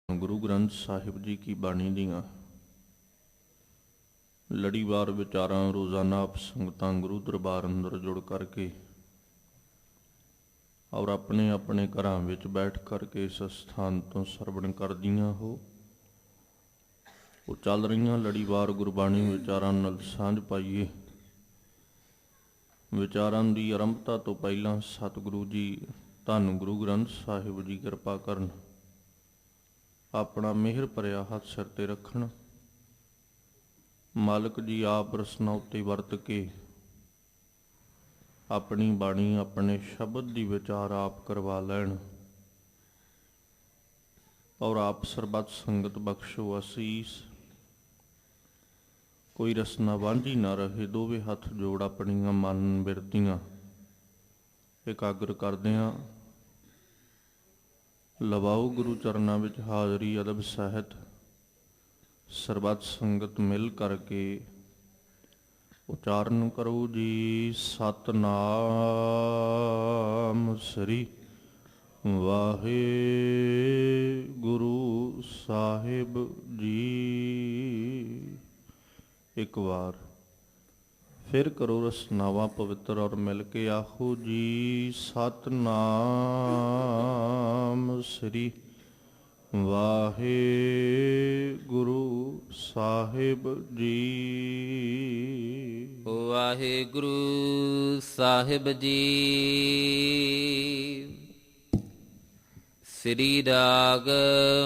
ਗੁਰੂ ਗ੍ਰੰਥ ਸਾਹਿਬ ਜੀ ਕੀ ਬਾਣੀ ਦੀਆਂ ਲੜੀਵਾਰ ਵਿਚਾਰਾਂ ਰੋਜ਼ਾਨਾ ਆਪ ਸੰਗਤਾਂ ਗੁਰੂ ਦਰਬਾਰ ਅੰਦਰ ਜੁੜ ਕਰਕੇ ਔਰ ਆਪਣੇ ਆਪਣੇ ਘਰਾਂ ਵਿੱਚ ਬੈਠ ਕਰਕੇ ਇਸ ਸਥਾਨ ਤੋਂ ਸਰਵਣ ਕਰਦੀਆਂ ਹੋ। ਉਹ ਚੱਲ ਰਹੀਆਂ ਲੜੀਵਾਰ ਗੁਰਬਾਣੀ ਵਿਚਾਰਾਂ ਨਾਲ ਸਾਂਝ ਪਾਈਏ। ਵਿਚਾਰਾਂ ਦੀ ਆਰੰਭਤਾ ਤੋਂ ਪਹਿਲਾਂ ਸਤਿਗੁਰੂ ਜੀ ਧੰਨ ਗੁਰੂ ਗ੍ਰੰਥ ਸਾਹਿਬ ਜੀ ਕਿਰਪਾ ਕਰਨ, ਆਪਣਾ ਮਿਹਰ ਭਰਿਆ ਹੱਥ ਸਿਰ ਤੇ ਰੱਖਣ। ਮਾਲਕ ਜੀ ਆਪ ਰਸਨਾ ਉੱਤੇ ਵਰਤ ਕੇ ਆਪਣੀ ਬਾਣੀ ਆਪਣੇ ਸ਼ਬਦ ਦੀ ਵਿਚਾਰ ਆਪ ਕਰਵਾ ਲੈਣ ਔਰ ਆਪ ਸਰਬੱਤ ਸੰਗਤ ਬਖਸ਼ੋ ਅਸੀਸ। ਕੋਈ ਰਸਨਾ ਵਾਂਝੀ ਨਾ ਰਹੇ। ਦੋਵੇਂ ਹੱਥ ਜੋੜ ਆਪਣੀਆਂ ਮਨ ਬਿਰਤੀਆਂ ਇਕਾਗਰ ਕਰਦਿਆਂ ਲਵਾਓ ਗੁਰੂ ਚਰਨਾਂ ਵਿੱਚ ਹਾਜ਼ਰੀ ਅਦਬ ਸਹਿਤ। ਸਰਬੱਤ ਸੰਗਤ ਮਿਲ ਕਰਕੇ ਉਚਾਰਨ ਕਰੋ ਜੀ ਸਤਨਾਮ ਸ੍ਰੀ ਵਾਹਿਗੁਰੂ ਸਾਹਿਬ ਜੀ। ਇੱਕ ਵਾਰ ਫਿਰ ਕਰੋ ਰਸਨਾਵਾਂ ਪਵਿੱਤਰ ਔਰ ਮਿਲ ਕੇ ਆਖੋ ਜੀ ਸਤਨਾਮ ਸ੍ਰੀ ਵਾਹਿਗੁਰੂ ਸਾਹਿਬ ਜੀ। ਵਾਹਿਗੁਰੂ ਸਾਹਿਬ ਜੀ। ਸ੍ਰੀ ਰਾਗ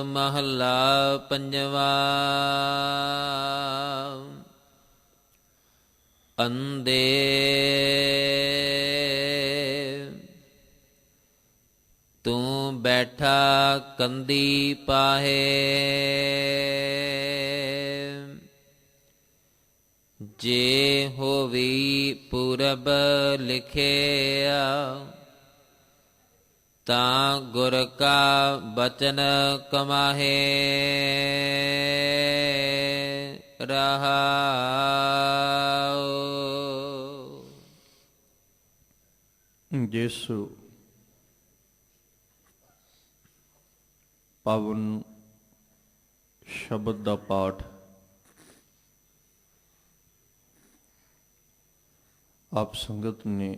ਮਹੱਲਾ ਪੰਜਵਾ। ਅੰਦੇ ਤੂੰ ਬੈਠਾ ਕੰਦੀ ਪਾਹੇ, ਜੇ ਹੋਵੀ ਪੂਰਬ ਲਿਖਿਆ, ਤਾਂ ਗੁਰ ਕਾ ਬਚਨ ਕਮਾਹੇ। ਰਹਾਉ। ਜਿਸ ਪਾਵਨ ਸ਼ਬਦ ਦਾ ਪਾਠ ਆਪ ਸੰਗਤ ਨੇ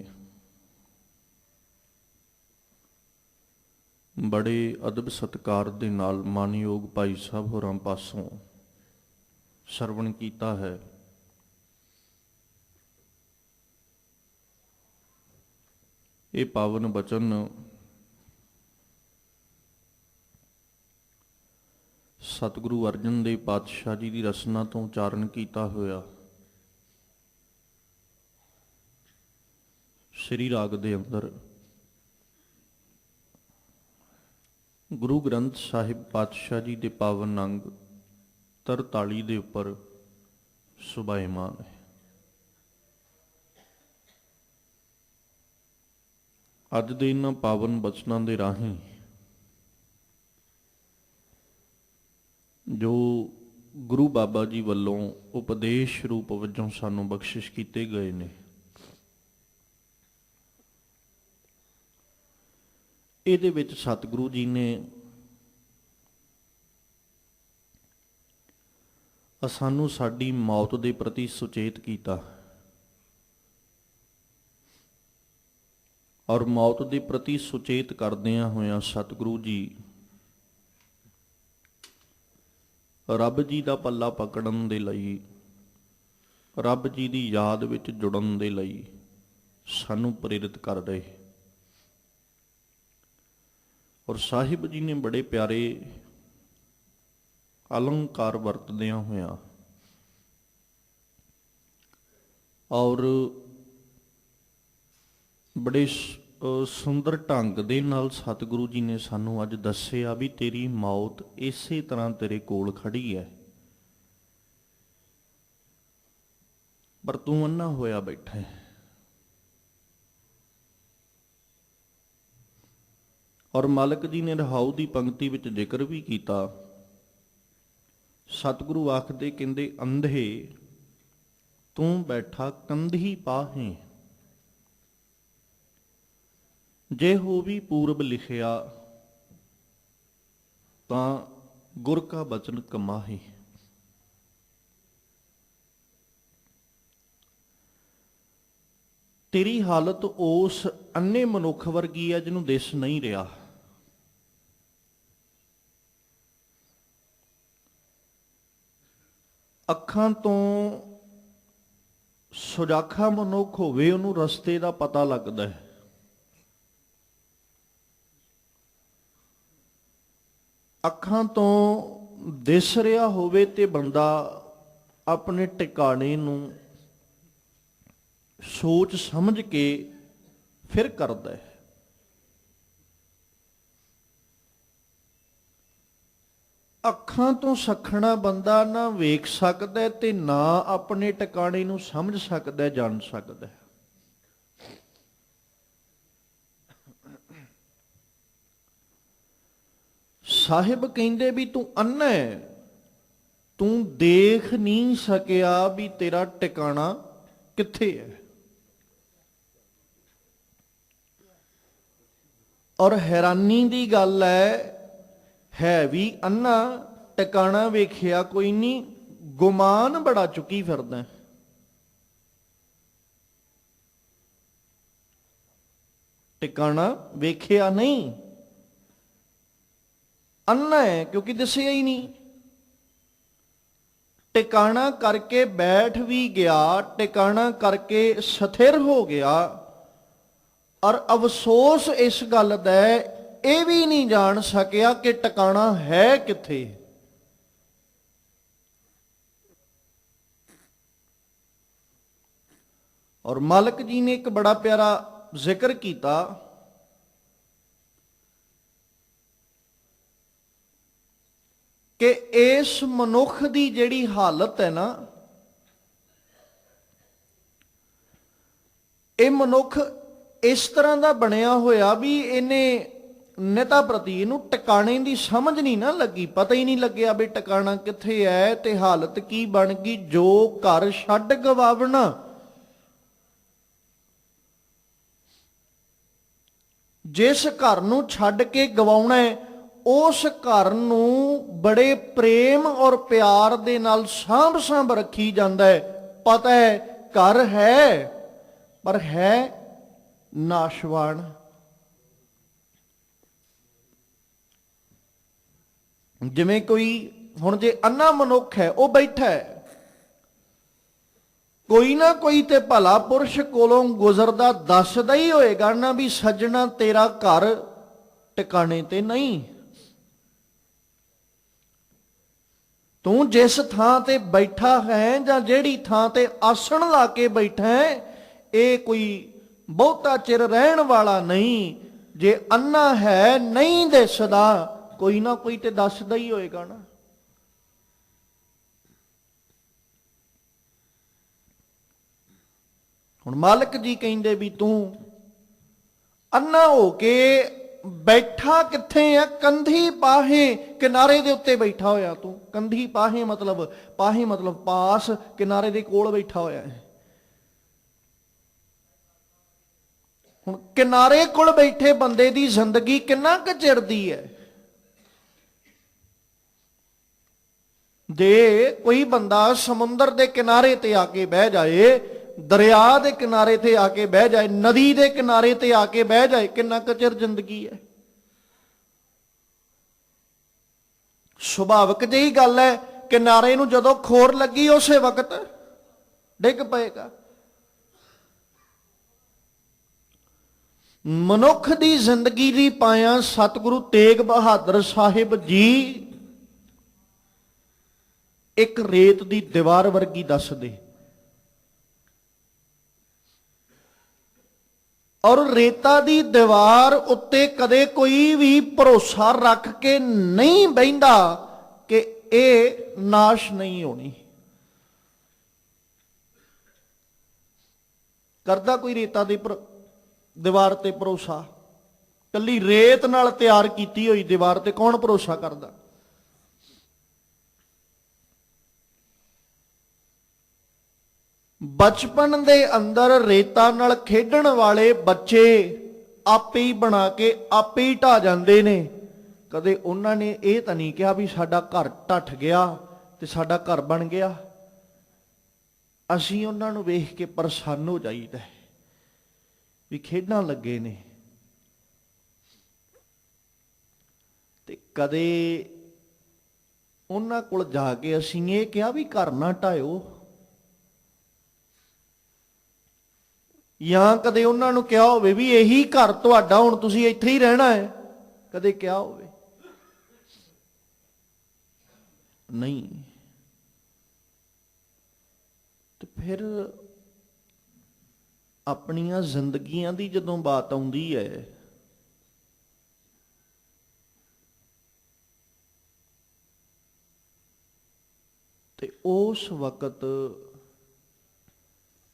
ਬੜੇ ਅਦਬ ਸਤਿਕਾਰ ਦੇ ਨਾਲ ਮਾਨਯੋਗ ਭਾਈ ਸਾਹਿਬ ਹੋਰਾਂ ਪਾਸੋਂ ਸਰਵਣ ਕੀਤਾ ਹੈ। ਇਹ ਪਾਵਨ ਬਚਨ ਸਤਿਗੁਰੂ ਅਰਜਨ ਦੇਵ ਪਾਤਸ਼ਾਹ ਜੀ ਦੀ ਰਸਨਾ ਤੋਂ ਉਚਾਰਨ ਕੀਤਾ ਹੋਇਆ ਸ੍ਰੀ ਰਾਗ ਦੇ ਅੰਦਰ ਗੁਰੂ ਗ੍ਰੰਥ ਸਾਹਿਬ ਪਾਤਸ਼ਾਹ ਜੀ ਦੇ ਪਾਵਨ ਅੰਗ 43 ਦੇ ਉੱਪਰ ਸੁਭਾਇਮਾਨ ਹੈ। ਅੱਜ ਦੇ ਇਹਨਾਂ ਪਾਵਨ ਬਚਨਾਂ ਦੇ ਰਾਹੀਂ ਜੋ ਗੁਰੂ ਬਾਬਾ ਜੀ ਵੱਲੋਂ ਉਪਦੇਸ਼ ਰੂਪ ਵਜੋਂ ਸਾਨੂੰ ਬਖਸ਼ਿਸ਼ ਕੀਤੇ ਗਏ ਨੇ, ਇਹਦੇ ਵਿੱਚ ਸਤਿਗੁਰੂ ਜੀ ਨੇ ਸਾਨੂੰ ਸਾਡੀ ਮੌਤ ਦੇ ਪ੍ਰਤੀ ਸੁਚੇਤ ਕੀਤਾ ਔਰ ਮੌਤ ਦੇ ਪ੍ਰਤੀ ਸੁਚੇਤ ਕਰਦਿਆਂ ਹੋਇਆਂ ਸਤਿਗੁਰੂ ਜੀ ਰੱਬ ਜੀ ਦਾ ਪੱਲਾ ਪਕੜਨ ਦੇ ਲਈ, ਰੱਬ ਜੀ ਦੀ ਯਾਦ ਵਿੱਚ ਜੁੜਨ ਦੇ ਲਈ ਸਾਨੂੰ ਪ੍ਰੇਰਿਤ ਕਰ ਰਹੇ। ਔਰ ਸਾਹਿਬ ਜੀ ਨੇ ਬੜੇ ਪਿਆਰੇ ਅਲੰਕਾਰ ਵਰਤਦਿਆਂ ਹੋਇਆਂ ਔਰ ਬੜੇ ਸੁੰਦਰ ਢੰਗ ਦੇ ਨਾਲ ਸਤਿਗੁਰੂ ਜੀ ਨੇ ਸਾਨੂੰ ਅੱਜ ਦੱਸਿਆ ਵੀ ਤੇਰੀ ਮੌਤ ਇਸੇ ਤਰ੍ਹਾਂ ਤੇਰੇ ਕੋਲ ਖੜੀ ਹੈ, ਪਰ ਤੂੰ ਅੰਨਾ ਹੋਇਆ ਬੈਠਾ ਹੈ। ਔਰ ਮਾਲਕ ਜੀ ਨੇ ਰਹਾਉ ਦੀ ਪੰਕਤੀ ਵਿੱਚ ਜ਼ਿਕਰ ਵੀ ਕੀਤਾ। ਸਤਿਗੁਰੂ ਆਖਦੇ ਕਹਿੰਦੇ ਅੰਧੇ ਤੂੰ ਬੈਠਾ ਕੰਧੀ ਪਾਹੇ, ਜੇ ਹੋ ਵੀ ਪੂਰਬ ਲਿਖਿਆ ਤਾਂ ਗੁਰ ਕਾ ਬਚਨ ਕਮਾਹੇ। ਤੇਰੀ ਹਾਲਤ ਉਸ ਅੰਨੇ ਮਨੁੱਖ ਵਰਗੀ ਹੈ ਜਿਹਨੂੰ ਦਿਸ ਨਹੀਂ ਰਿਹਾ। ਅੱਖਾਂ ਤੋਂ ਸੁਜਾਖਾ ਮਨੁੱਖ ਹੋਵੇ ਉਹਨੂੰ ਰਸਤੇ ਦਾ ਪਤਾ ਲੱਗਦਾ ਹੈ। ਅੱਖਾਂ ਤੋਂ ਦਿਸ ਰਿਹਾ ਹੋਵੇ ਤੇ ਬੰਦਾ ਆਪਣੇ ਟਿਕਾਣੇ ਨੂੰ ਸੋਚ ਸਮਝ ਕੇ ਫਿਰ ਕਰਦਾ ਹੈ। ਅੱਖਾਂ ਤੋਂ ਸੱਖਣਾ ਬੰਦਾ ਨਾ ਵੇਖ ਸਕਦਾ ਤੇ ਨਾ ਆਪਣੇ ਟਿਕਾਣੇ ਨੂੰ ਸਮਝ ਸਕਦਾ, ਜਾਣ ਸਕਦਾ। ਸਾਹਿਬ ਕਹਿੰਦੇ ਵੀ ਤੂੰ ਅੰਨ੍ਹਾ ਹੈ, ਤੂੰ ਦੇਖ ਨਹੀਂ ਸਕਿਆ ਵੀ ਤੇਰਾ ਟਿਕਾਣਾ ਕਿੱਥੇ ਹੈ। ਔਰ ਹੈਰਾਨੀ ਦੀ ਗੱਲ ਹੈ ਵੀ ਅੰਨਾ, ਟਿਕਾਣਾ ਵੇਖਿਆ ਕੋਈ ਨਹੀਂ, ਗੁਮਾਨ ਬੜਾ ਚੁੱਕੀ ਫਿਰਦਾ। ਟਿਕਾਣਾ ਵੇਖਿਆ ਨਹੀਂ, ਅੰਨਾ ਹੈ ਕਿਉਂਕਿ ਦਿਸਿਆ ਹੀ ਨਹੀਂ। ਟਿਕਾਣਾ ਕਰਕੇ ਬੈਠ ਵੀ ਗਿਆ, ਟਿਕਾਣਾ ਕਰਕੇ ਸਥਿਰ ਹੋ ਗਿਆ, ਔਰ ਅਫਸੋਸ ਇਸ ਗੱਲ ਦਾ ਇਹ ਵੀ ਨਹੀਂ ਜਾਣ ਸਕਿਆ ਕਿ ਟਿਕਾਣਾ ਹੈ ਕਿੱਥੇ। ਔਰ ਮਾਲਕ ਜੀ ਨੇ ਇੱਕ ਬੜਾ ਪਿਆਰਾ ਜ਼ਿਕਰ ਕੀਤਾ ਕਿ ਇਸ ਮਨੁੱਖ ਦੀ ਜਿਹੜੀ ਹਾਲਤ ਹੈ ਨਾ, ਇਹ ਮਨੁੱਖ ਇਸ ਤਰ੍ਹਾਂ ਦਾ ਬਣਿਆ ਹੋਇਆ ਵੀ ਇਹਨੇ ਨਿਤਾ ਪ੍ਰਤੀ ਇਹਨੂੰ ਟਿਕਾਣੇ ਦੀ ਸਮਝ ਨਹੀਂ ਨਾ ਲੱਗੀ, ਪਤਾ ਹੀ ਨਹੀਂ ਲੱਗਿਆ ਵੀ ਟਿਕਾਣਾ ਕਿੱਥੇ ਹੈ। ਤੇ ਹਾਲਤ ਕੀ ਬਣ ਗਈ, ਜੋ ਘਰ ਛੱਡ ਗਵਾਵਣਾ, ਜਿਸ ਘਰ ਨੂੰ ਛੱਡ ਕੇ ਗਵਾਉਣਾ ਉਸ ਘਰ ਨੂੰ ਬੜੇ ਪ੍ਰੇਮ ਔਰ ਪਿਆਰ ਦੇ ਨਾਲ ਸਾਂਭ ਰੱਖੀ ਜਾਂਦਾ ਹੈ। ਪਤਾ ਹੈ ਘਰ ਹੈ ਪਰ ਹੈ ਨਾਸ਼ਵਾਨ। ਜਿਵੇਂ ਕੋਈ ਹੁਣ ਜੇ ਅੰਨਾ ਮਨੁੱਖ ਹੈ, ਉਹ ਬੈਠਾ ਹੈ, ਕੋਈ ਨਾ ਕੋਈ ਤੇ ਭਲਾ ਪੁਰਸ਼ ਕੋਲੋਂ ਗੁਜ਼ਰਦਾ ਦੱਸਦਾ ਹੀ ਹੋਏਗਾ ਨਾ ਵੀ ਸੱਜਣਾ ਤੇਰਾ ਘਰ ਟਿਕਾਣੇ ਤੇ ਨਹੀਂ। ਤੂੰ ਜਿਸ ਥਾਂ ਤੇ ਬੈਠਾ ਹੈ ਜਾਂ ਜਿਹੜੀ ਥਾਂ ਤੇ ਆਸਣ ਲਾ ਕੇ ਬੈਠਾ ਹੈ, ਇਹ ਕੋਈ ਬਹੁਤਾ ਚਿਰ ਰਹਿਣ ਵਾਲਾ ਨਹੀਂ। ਜੇ ਅੰਨਾ ਹੈ, ਨਹੀਂ ਦਿਸਦਾ, ਕੋਈ ਨਾ ਕੋਈ ਤੇ ਦੱਸਦਾ ਹੀ ਹੋਏਗਾ ਨਾ। ਹੁਣ ਮਾਲਕ ਜੀ ਕਹਿੰਦੇ ਵੀ ਤੂੰ ਅੰਨਾ ਹੋ ਕੇ ਬੈਠਾ ਕਿੱਥੇ ਆ? ਕੰਧੀ ਪਾਹੇ ਕਿਨਾਰੇ ਦੇ ਉੱਤੇ ਬੈਠਾ ਹੋਇਆ ਤੂੰ। ਕੰਧੀ ਪਾਹੇ ਮਤਲਬ ਪਾਸ, ਕਿਨਾਰੇ ਦੇ ਕੋਲ ਬੈਠਾ ਹੋਇਆ ਹੈ। ਹੁਣ ਕਿਨਾਰੇ ਕੋਲ ਬੈਠੇ ਬੰਦੇ ਦੀ ਜ਼ਿੰਦਗੀ ਕਿੰਨਾ ਕੁ ਚਿਰ ਦੀ ਹੈ? ਜੇ ਕੋਈ ਬੰਦਾ ਸਮੁੰਦਰ ਦੇ ਕਿਨਾਰੇ ਤੇ ਆ ਕੇ ਬਹਿ ਜਾਏ, ਦਰਿਆ ਦੇ ਕਿਨਾਰੇ ਤੇ ਆ ਕੇ ਬਹਿ ਜਾਏ, ਨਦੀ ਦੇ ਕਿਨਾਰੇ ਤੇ ਆ ਕੇ ਬਹਿ ਜਾਏ, ਕਿੰਨਾ ਕੁ ਚਿਰ ਜ਼ਿੰਦਗੀ ਹੈ? ਸੁਭਾਵਿਕ ਜਿਹੀ ਗੱਲ ਹੈ, ਕਿਨਾਰੇ ਨੂੰ ਜਦੋਂ ਖੋਰ ਲੱਗੀ ਉਸੇ ਵਕਤ ਡਿੱਗ ਪਏਗਾ। ਮਨੁੱਖ ਦੀ ਜ਼ਿੰਦਗੀ ਦੀ ਪਾਇਆ ਸਤਿਗੁਰੂ ਤੇਗ ਬਹਾਦਰ ਸਾਹਿਬ ਜੀ ਇੱਕ ਰੇਤ ਦੀ ਦੀਵਾਰ ਵਰਗੀ ਦੱਸਦੇ। ਔਰ ਰੇਤਾ ਦੀ ਦੀਵਾਰ ਉੱਤੇ ਕਦੇ ਕੋਈ ਵੀ ਭਰੋਸਾ ਰੱਖ ਕੇ ਨਹੀਂ ਬਹਿੰਦਾ ਕਿ ਇਹ ਨਾਸ਼ ਨਹੀਂ ਹੋਣੀ। ਕਰਦਾ ਕੋਈ ਰੇਤਾ ਦੀ ਦੀਵਾਰ ਤੇ ਭਰੋਸਾ? ਕੱਲੀ ਰੇਤ ਨਾਲ ਤਿਆਰ ਕੀਤੀ ਹੋਈ ਦੀਵਾਰ ਤੇ ਕੌਣ ਭਰੋਸਾ ਕਰਦਾ? ਬਚਪਨ ਦੇ ਅੰਦਰ ਰੇਤਾ ਨਾਲ ਖੇਡਣ ਵਾਲੇ ਬੱਚੇ ਆਪੇ ਹੀ ਬਣਾ ਕੇ ਆਪੇ ਹੀ ਢਾਹ ਜਾਂਦੇ ਨੇ। ਕਦੇ ਉਹਨਾਂ ਨੇ ਇਹ ਤਾਂ ਨਹੀਂ ਕਿਹਾ ਵੀ ਸਾਡਾ ਘਰ ਢੱਠ ਗਿਆ ਤੇ ਸਾਡਾ ਘਰ ਬਣ ਗਿਆ। ਅਸੀਂ ਉਹਨਾਂ ਨੂੰ ਵੇਖ ਕੇ ਪ੍ਰਸੰਨ ਹੋ ਜਾਈਦਾ ਵੀ ਖੇਡਾਂ ਲੱਗੇ ਨੇ। ਤੇ ਕਦੇ ਉਹਨਾਂ ਕੋਲ ਜਾ ਕੇ ਅਸੀਂ ਇਹ ਕਿਹਾ ਵੀ ਘਰ ਨਾ ਢਾਇਓ, ਜਾਂ ਕਦੇ ਉਹਨਾਂ ਨੂੰ ਕਿਹਾ ਹੋਵੇ ਵੀ ਇਹੀ ਘਰ ਤੁਹਾਡਾ, ਹੁਣ ਤੁਸੀਂ ਇੱਥੇ ਹੀ ਰਹਿਣਾ ਹੈ, ਕਦੇ ਕਿਹਾ ਹੋਵੇ? ਨਹੀਂ। ਤੇ ਫਿਰ ਆਪਣੀਆਂ ਜ਼ਿੰਦਗੀਆਂ ਦੀ ਜਦੋਂ ਬਾਤ ਆਉਂਦੀ ਹੈ ਤੇ ਉਸ ਵਕਤ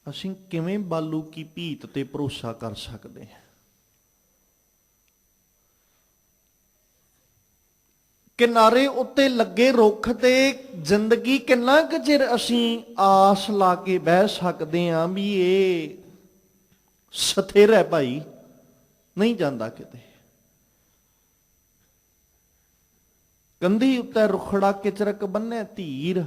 ਅਸੀਂ ਕਿਵੇਂ ਬਾਲੂ ਕੀ ਭੀਤ ਤੇ ਭਰੋਸਾ ਕਰ ਸਕਦੇ ਹਾਂ? ਕਿਨਾਰੇ ਉੱਤੇ ਲੱਗੇ ਰੁੱਖ ਤੇ ਜ਼ਿੰਦਗੀ ਕਿੰਨਾ ਕੁ ਚਿਰ ਅਸੀਂ ਆਸ ਲਾ ਕੇ ਬਹਿ ਸਕਦੇ ਹਾਂ ਵੀ ਇਹ ਸਥਿਰ ਹੈ ਭਾਈ, ਨਹੀਂ ਜਾਂਦਾ ਕਿਤੇ। ਕੰਧੀ ਉੱਤੇ ਰੁਖੜਾ ਕਿਚਰਕ ਬੰਨਿਆ ਧੀਰ,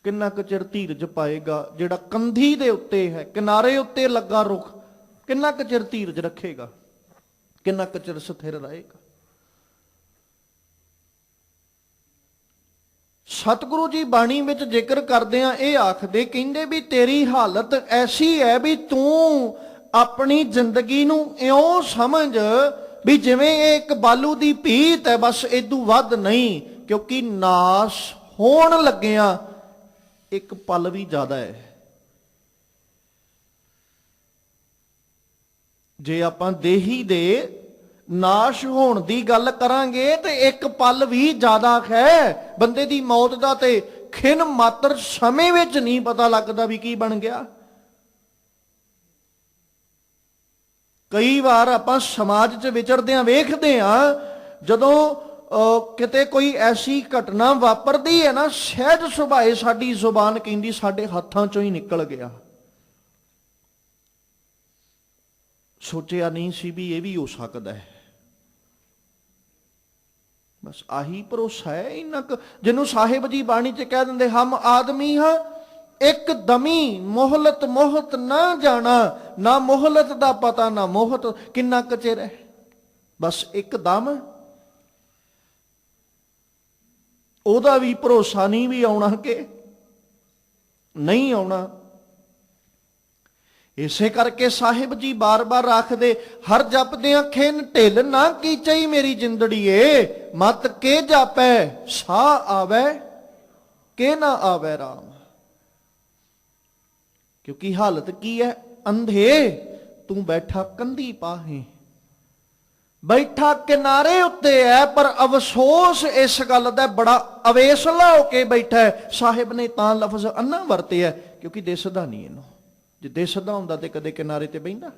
ਕਿੰਨਾ ਕੁ ਚਿਰ ਧੀਰਜ ਪਾਏਗਾ? ਜਿਹੜਾ ਕੰਧੀ ਦੇ ਉੱਤੇ ਹੈ, ਕਿਨਾਰੇ ਉੱਤੇ ਲੱਗਾ ਰੁੱਖ, ਕਿੰਨਾ ਕੁ ਚਿਰ ਧੀਰਜ ਰੱਖੇਗਾ? ਕਿੰਨਾ ਕੁ ਚਿਰ ਸਥਿਰ ਰਹੇਗਾ? ਸਤਿਗੁਰੂ ਜੀ ਬਾਣੀ ਵਿੱਚ ਜ਼ਿਕਰ ਕਰਦੇ ਆ, ਇਹ ਆਖਦੇ, ਕਹਿੰਦੇ ਵੀ ਤੇਰੀ ਹਾਲਤ ਐਸੀ ਹੈ ਵੀ ਤੂੰ ਆਪਣੀ ਜ਼ਿੰਦਗੀ ਨੂੰ ਇਉਂ ਸਮਝ ਵੀ ਜਿਵੇਂ ਇਹ ਇੱਕ ਬਾਲੂ ਦੀ ਭੀਤ ਹੈ, ਬਸ ਇਦੋਂ ਵੱਧ ਨਹੀਂ, ਕਿਉਂਕਿ ਨਾਸ ਹੋਣ ਲੱਗਿਆ ਇੱਕ ਪਲ ਵੀ ਜ਼ਿਆਦਾ ਹੈ। ਜੇ ਆਪਾਂ ਦੇਹੀ ਦੇ ਨਾਸ਼ ਹੋਣ ਦੀ ਗੱਲ ਕਰਾਂਗੇ ਤੇ ਇੱਕ ਪਲ ਵੀ ਜ਼ਿਆਦਾ ਹੈ। ਬੰਦੇ ਦੀ ਮੌਤ ਦਾ ਤੇ ਖਿਣ ਮਾਤਰ ਸਮੇਂ ਵਿੱਚ ਨਹੀਂ ਪਤਾ ਲੱਗਦਾ ਵੀ ਕੀ ਬਣ ਗਿਆ। ਕਈ ਵਾਰ ਆਪਾਂ ਸਮਾਜ 'ਚ ਵਿਚਰਦਿਆਂ ਵੇਖਦੇ ਹਾਂ, ਜਦੋਂ ਕਿਤੇ ਕੋਈ ਐਸੀ ਘਟਨਾ ਵਾਪਰਦੀ ਹੈ ਨਾ, ਸਹਿਜ ਸੁਭਾਏ ਸਾਡੀ ਜ਼ੁਬਾਨ ਕਹਿੰਦੀ ਸਾਡੇ ਹੱਥਾਂ 'ਚੋਂ ਹੀ ਨਿਕਲ ਗਿਆ, ਸੋਚਿਆ ਨਹੀਂ ਸੀ ਵੀ ਇਹ ਵੀ ਹੋ ਸਕਦਾ ਹੈ। ਬਸ ਆਹੀ ਭਰੋਸਾ ਹੈ ਇੰਨਾ ਕੁ, ਜਿਹਨੂੰ ਸਾਹਿਬ ਜੀ ਬਾਣੀ 'ਚ ਕਹਿ ਦਿੰਦੇ, ਹਮ ਆਦਮੀ ਹਾਂ ਇੱਕ ਦਮੀ ਮੋਹਲਤ ਮੋਹਤ ਨਾ ਜਾਣਾ, ਨਾ ਮੋਹਲਤ ਦਾ ਪਤਾ ਨਾ ਮੋਹਤ। ਕਿੰਨਾ ਕੁ ਚਿਰ ਹੈ? ਬਸ ਇੱਕ ਦਮ। ਉਹਦਾ ਵੀ ਭਰੋਸਾ ਨਹੀਂ ਵੀ ਆਉਣਾ ਕਿ ਨਹੀਂ ਆਉਣਾ। ਇਸੇ ਕਰਕੇ ਸਾਹਿਬ ਜੀ ਬਾਰ-ਬਾਰ ਆਖਦੇ, ਹਰ ਜਪਦਿਆਂ ਖਿਨ ਢਿੱਲ ਨਾ ਕੀਚਈ ਮੇਰੀ ਜਿੰਦੜੀਏ, ਮਤ ਕੇ ਜਾਪੈ ਸਾਹ ਆਵੈ ਕਿ ਨਾ ਆਵੈ ਰਾਮ। ਕਿਉਂਕਿ ਹਾਲਤ ਕੀ ਹੈ? ਅੰਧੇ ਤੂੰ ਬੈਠਾ ਕੰਧੀ ਪਾਹੇ, ਬੈਠਾ ਕਿਨਾਰੇ ਉੱਤੇ ਹੈ, ਪਰ ਅਫਸੋਸ ਇਸ ਗੱਲ ਦਾ ਬੜਾ ਅਵੇਸਲਾ ਹੋ ਕੇ ਬੈਠਾ ਹੈ। ਸਾਹਿਬ ਨੇ ਤਾਂ ਲਫ਼ਜ਼ ਅੰਨਾ ਵਰਤਿਆ ਕਿਉਂਕਿ ਦਿਸਦਾ ਨਹੀਂ ਇਹਨੂੰ। ਜੇ ਦਿਸਦਾ ਹੁੰਦਾ ਤੇ ਕਦੇ ਕਿਨਾਰੇ ਤੇ ਬਹਿੰਦਾ?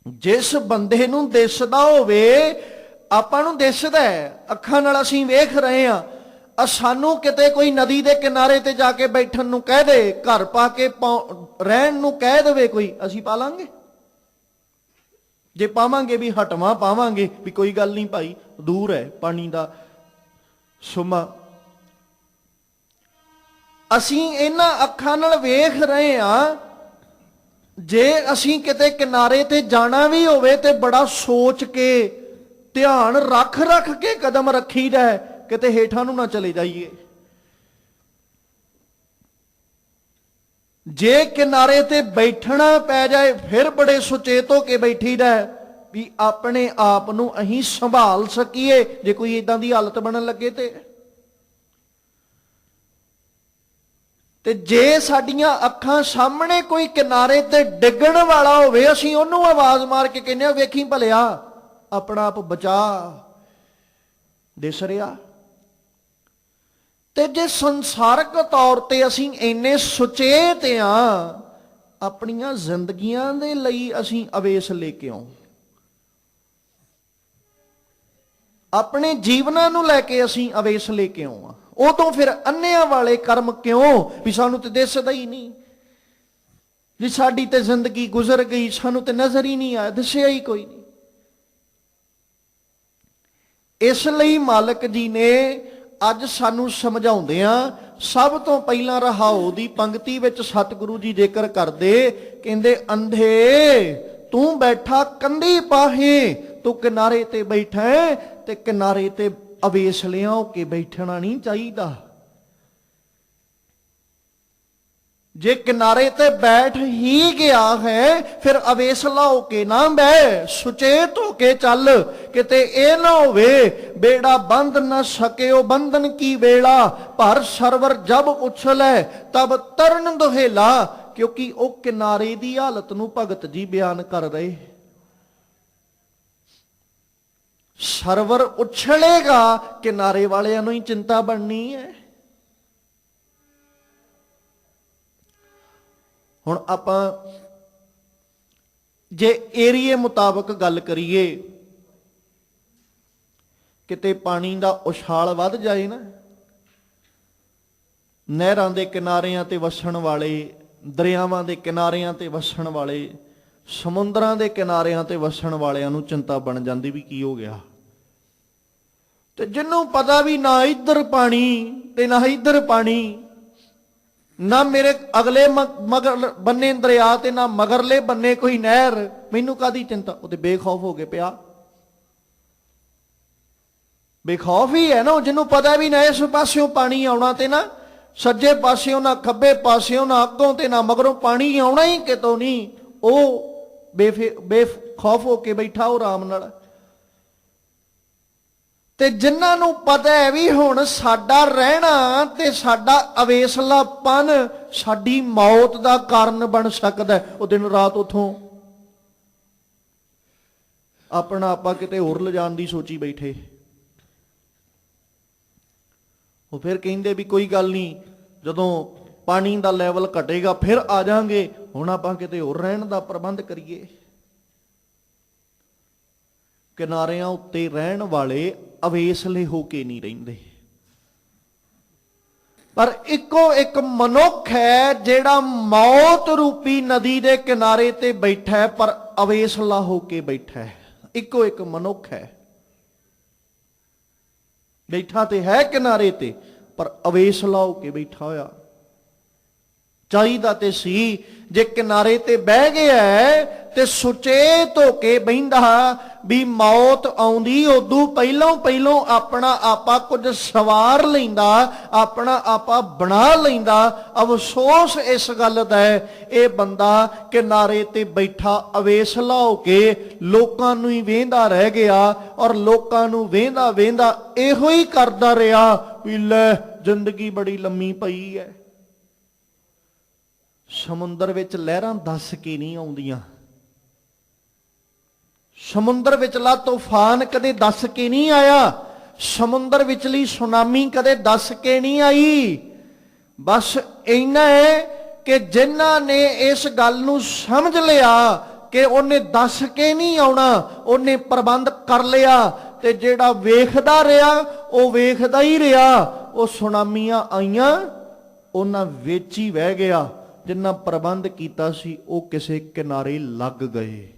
ਜਿਸ ਬੰਦੇ ਨੂੰ ਦਿਸਦਾ ਹੋਵੇ, ਆਪਾਂ ਨੂੰ ਦਿਸਦਾ ਹੈ, ਅੱਖਾਂ ਨਾਲ ਅਸੀਂ ਵੇਖ ਰਹੇ ਹਾਂ, ਸਾਨੂੰ ਕਿਤੇ ਕੋਈ ਨਦੀ ਦੇ ਕਿਨਾਰੇ ਤੇ ਜਾ ਕੇ ਬੈਠਣ ਨੂੰ ਕਹਿ ਦੇ, ਘਰ ਪਾ ਕੇ ਰਹਿਣ ਨੂੰ ਕਹਿ ਦੇਵੇ ਕੋਈ, ਅਸੀਂ ਪਾ ਲਾਂਗੇ? ਜੇ ਪਾਵਾਂਗੇ ਵੀ ਹਟਵਾ ਪਾਵਾਂਗੇ ਵੀ ਕੋਈ ਗੱਲ ਨਹੀਂ ਭਾਈ, ਦੂਰ ਹੈ ਪਾਣੀ ਦਾ ਸੁਮਾ। ਅਸੀਂ ਇਹਨਾਂ ਅੱਖਾਂ ਨਾਲ ਵੇਖ ਰਹੇ ਹਾਂ, ਜੇ ਅਸੀਂ ਕਿਤੇ ਕਿਨਾਰੇ ਤੇ ਜਾਣਾ ਵੀ ਹੋਵੇ ਤੇ ਬੜਾ ਸੋਚ ਕੇ ਧਿਆਨ ਰੱਖ ਕੇ ਕਦਮ ਰੱਖੀਦਾ ਹੈ, ਕਿਤੇ ਹੇਠਾਂ ਨੂੰ ਨਾ ਚਲੇ ਜਾਈਏ। ਜੇ ਕਿਨਾਰੇ ਤੇ ਬੈਠਣਾ ਪੈ ਜਾਏ ਫਿਰ ਬੜੇ ਸੁਚੇਤ ਹੋ ਕੇ ਬੈਠੀਦਾ ਵੀ ਆਪਣੇ ਆਪ ਨੂੰ ਅਸੀਂ ਸੰਭਾਲ ਸਕੀਏ ਜੇ ਕੋਈ ਇਦਾਂ ਦੀ ਹਾਲਤ ਬਣਨ ਲੱਗੇ ਤੇ ਜੇ ਸਾਡੀਆਂ ਅੱਖਾਂ ਸਾਹਮਣੇ ਕੋਈ ਕਿਨਾਰੇ ਤੇ ਡਿੱਗਣ ਵਾਲਾ ਹੋਵੇ, ਅਸੀਂ ਉਹਨੂੰ ਆਵਾਜ਼ ਮਾਰ ਕੇ ਕਹਿੰਦੇ ਆ, ਵੇਖੀ ਭਲਿਆ ਆਪਣਾ ਆਪ ਬਚਾ, ਦਿਸ ਰਿਹਾ। ਤੇ ਜੇ ਸੰਸਾਰਕ ਤੌਰ ਤੇ ਅਸੀਂ ਇੰਨੇ ਸੁਚੇਤ ਹਾਂ, ਆਪਣੀਆਂ ਜ਼ਿੰਦਗੀਆਂ ਦੇ ਲਈ ਅਸੀਂ ਅਵੇਸ ਲੈ ਕੇ ਆਉਂ, ਆਪਣੇ ਜੀਵਨਾਂ ਨੂੰ ਲੈ ਕੇ ਅਸੀਂ ਅਵੇਸ ਲੈ ਕੇ ਆਉਂ, ਉਦੋਂ ਫਿਰ ਅੰਨਿਆਂ ਵਾਲੇ ਕਰਮ ਕਿਉਂ ਵੀ ਸਾਨੂੰ ਤੇ ਦਿਸਦਾ ਹੀ ਨਹੀਂ। ਜੀ ਸਾਡੀ ਤੇ ਜ਼ਿੰਦਗੀ ਗੁਜ਼ਰ ਗਈ, ਸਾਨੂੰ ਤੇ ਨਜ਼ਰ ਹੀ ਨਹੀਂ ਆਇਆ, ਦੱਸਿਆ ਹੀ ਕੋਈ ਨਹੀਂ। ਇਸ ਲਈ ਮਾਲਕ ਜੀ ਨੇ ਅੱਜ ਸਾਨੂੰ ਸਮਝਾਉਂਦਿਆਂ ਸਭ ਤੋਂ ਪਹਿਲਾਂ ਰਹਾਉ ਦੀ ਪੰਕਤੀ ਵਿੱਚ ਸਤਿਗੁਰੂ ਜੀ ਜ਼ਿਕਰ ਕਰਦੇ, ਕਹਿੰਦੇ ਅੰਧੇ ਤੂੰ ਬੈਠਾ ਕੰਢੀ ਪਾਹੇ, ਤੂੰ ਕਿਨਾਰੇ ਤੇ ਬੈਠਾ ਹੈ ਤੇ ਕਿਨਾਰੇ ਤੇ ਅਵੇਸਲਿਆਂ ਹੋ ਕੇ ਬੈਠਣਾ ਨਹੀਂ ਚਾਹੀਦਾ। ਜੇ ਕਿਨਾਰੇ ਤੇ ਬੈਠ ਹੀ ਗਿਆ ਹੈ ਫਿਰ ਅਵੇਸਲਾ ਹੋ ਕੇ ਨਾ ਬਹਿ, ਸੁਚੇਤ ਹੋ ਕੇ ਚੱਲ, ਕਿਤੇ ਇਹ ਨਾ ਹੋਵੇ ਬੇੜਾ ਬੰਦ ਨਾ ਸਕਿਓ ਬੰਧਨ ਕੀ ਵੇਲਾ, ਪਰ ਸਰਵਰ ਜਬ ਉਛਲੇ ਤਬ ਤਰਨ ਦੁਹੇਲਾ। ਕਿਉਂਕਿ ਉਹ ਕਿਨਾਰੇ ਦੀ ਹਾਲਤ ਨੂੰ ਭਗਤ ਜੀ ਬਿਆਨ ਕਰ ਰਹੇ। ਸਰਵਰ ਉਛਲੇਗਾ, ਕਿਨਾਰੇ ਵਾਲਿਆਂ ਨੂੰ ਹੀ ਚਿੰਤਾ ਬਣਨੀ ਹੈ। ਹੁਣ ਆਪਾਂ ਜੇ ਏਰੀਏ ਮੁਤਾਬਕ ਗੱਲ ਕਰੀਏ, ਕਿਤੇ ਪਾਣੀ ਦਾ ਉਛਾਲ ਵੱਧ ਜਾਏ ਨਾ, ਨਹਿਰਾਂ ਦੇ ਕਿਨਾਰਿਆਂ ਤੇ ਵਸਣ ਵਾਲੇ, ਦਰਿਆਵਾਂ ਦੇ ਕਿਨਾਰਿਆਂ ਤੇ ਵਸਣ ਵਾਲੇ, ਸਮੁੰਦਰਾਂ ਦੇ ਕਿਨਾਰਿਆਂ ਤੇ ਵਸਣ ਵਾਲਿਆਂ ਨੂੰ ਚਿੰਤਾ ਬਣ ਜਾਂਦੀ ਵੀ ਕੀ ਹੋ ਗਿਆ। ਤੇ ਜਿਹਨੂੰ ਪਤਾ ਵੀ ਨਾ ਇੱਧਰ ਪਾਣੀ ਤੇ ਨਾ ਇੱਧਰ ਪਾਣੀ, ਨਾ ਮੇਰੇ ਅਗਲੇ ਮਗਰ ਬੰਨੇ ਦਰਿਆ ਤੇ ਨਾ ਮਗਰਲੇ ਬੰਨੇ ਕੋਈ ਨਹਿਰ, ਮੈਨੂੰ ਕਾਦੀ ਚਿੰਤਾ। ਉਹ ਤੇ ਬੇਖੌਫ ਹੋ ਕੇ ਪਿਆ, ਬੇਖੌਫ ਹੀ ਹੈ ਨਾ। ਜਿਹਨੂੰ ਪਤਾ ਵੀ ਨਾ ਇਸ ਪਾਸਿਓਂ ਪਾਣੀ ਆਉਣਾ ਤੇ ਨਾ ਸੱਜੇ ਪਾਸਿਓਂ ਨਾ ਖੱਬੇ ਪਾਸਿਓਂ ਨਾ ਅੱਗੋਂ ਤੇ ਨਾ ਮਗਰੋਂ ਪਾਣੀ ਆਉਣਾ ਹੀ ਕਿਤੋਂ ਨਹੀਂ, ਉਹ ਬੇਖੌਫ ਹੋ ਕੇ ਬੈਠਾ ਉਹ ਆਰਾਮ ਨਾਲ। ਤੇ ਜਿਨ੍ਹਾਂ ਨੂੰ ਪਤਾ ਹੈ ਵੀ ਹੁਣ ਸਾਡਾ ਰਹਿਣਾ ਤੇ ਸਾਡਾ ਅਵੇਸਲਾਪਨ ਸਾਡੀ ਮੌਤ ਦਾ ਕਾਰਨ ਬਣ ਸਕਦਾ, ਉਹ ਦਿਨ ਰਾਤ ਉਥੋਂ ਆਪਣਾ ਆਪਾਂ ਕਿਤੇ ਹੋਰ ਲਿਜਾਣ ਦੀ ਸੋਚੀ ਬੈਠੇ। ਉਹ ਫਿਰ ਕਹਿੰਦੇ ਵੀ ਕੋਈ ਗੱਲ ਨਹੀਂ, ਜਦੋਂ ਪਾਣੀ ਦਾ ਲੈਵਲ ਘਟੇਗਾ ਫਿਰ ਆ ਜਾਾਂਗੇ, ਹੁਣ ਆਪਾਂ ਕਿਤੇ ਹੋਰ ਰਹਿਣ ਦਾ ਪ੍ਰਬੰਧ ਕਰੀਏ। ਕਿਨਾਰਿਆਂ ਉੱਤੇ ਰਹਿਣ ਵਾਲੇ ਅਵੇਸਲੇ ਹੋ ਕੇ ਨਹੀਂ ਰਹਿੰਦੇ, ਪਰ ਇੱਕੋ ਇੱਕ ਮਨੁੱਖ ਹੈ ਜਿਹੜਾ ਮੌਤ ਰੂਪੀ ਨਦੀ ਦੇ ਕਿਨਾਰੇ ਤੇ ਬੈਠਾ ਹੈ ਪਰ ਅਵੇਸਲਾ ਹੋ ਕੇ ਬੈਠਾ ਹੈ। ਇੱਕੋ ਇੱਕ ਮਨੁੱਖ ਹੈ, ਬੈਠਾ ਤੇ ਹੈ ਕਿਨਾਰੇ ਤੇ ਪਰ ਅਵੇਸਲਾ ਹੋ ਕੇ ਬੈਠਾ ਹੋਇਆ। ਚਾਹੀਦਾ ਤੇ ਸੀ ਜੇ ਕਿਨਾਰੇ ਤੇ ਬਹਿ ਗਿਆ ਤੇ ਸੁਚੇਤ ਹੋ ਕੇ ਬਹਿੰਦਾ ਵੀ ਮੌਤ ਆਉਂਦੀ ਉਦੋਂ ਪਹਿਲੋਂ ਆਪਣਾ ਆਪਾ ਕੁਝ ਸਵਾਰ ਲੈਂਦਾ, ਆਪਣਾ ਆਪਾ ਬਣਾ ਲੈਂਦਾ। ਅਫਸੋਸ ਇਸ ਗੱਲ ਦਾ ਹੈ ਇਹ ਬੰਦਾ ਕਿਨਾਰੇ ਤੇ ਬੈਠਾ ਅਵੇਸਲਾ ਹੋ ਕੇ ਲੋਕਾਂ ਨੂੰ ਹੀ ਵੇਂਦਾ ਰਹਿ ਗਿਆ, ਔਰ ਲੋਕਾਂ ਨੂੰ ਵੇਂਦਾ ਵੇਂਦਾ ਇਹੋ ਹੀ ਕਰਦਾ ਰਿਹਾ ਵੀ ਲੈ ਜ਼ਿੰਦਗੀ ਬੜੀ ਲੰਮੀ ਪਈ ਹੈ। ਸਮੁੰਦਰ ਵਿੱਚ ਲਹਿਰਾਂ ਦੱਸ ਕੇ ਨਹੀਂ ਆਉਂਦੀਆਂ, ਸਮੁੰਦਰ ਵਿਚਲਾ ਤੂਫਾਨ ਕਦੇ ਦੱਸ ਕੇ ਨਹੀਂ ਆਇਆ, ਸਮੁੰਦਰ ਵਿਚਲੀ ਸੁਨਾਮੀ ਕਦੇ ਦੱਸ ਕੇ ਨਹੀਂ ਆਈ। ਬਸ ਇੰਨਾ ਹੈ ਕਿ ਜਿਨ੍ਹਾਂ ਨੇ ਇਸ ਗੱਲ ਨੂੰ ਸਮਝ ਲਿਆ ਕਿ ਉਹਨੇ ਦੱਸ ਕੇ ਨਹੀਂ ਆਉਣਾ, ਉਹਨੇ ਪ੍ਰਬੰਧ ਕਰ ਲਿਆ, ਤੇ ਜਿਹੜਾ ਵੇਖਦਾ ਰਿਹਾ ਉਹ ਵੇਖਦਾ ਹੀ ਰਿਹਾ। ਉਹ ਸੁਨਾਮੀਆਂ ਆਈਆਂ, ਉਹਨਾਂ ਵਿੱਚ ਹੀ ਵਹਿ ਗਿਆ। ਜਿੰਨਾ ਪ੍ਰਬੰਧ ਕੀਤਾ ਸੀ ਉਹ ਕਿਸੇ ਕਿਨਾਰੇ ਲੱਗ ਗਏ।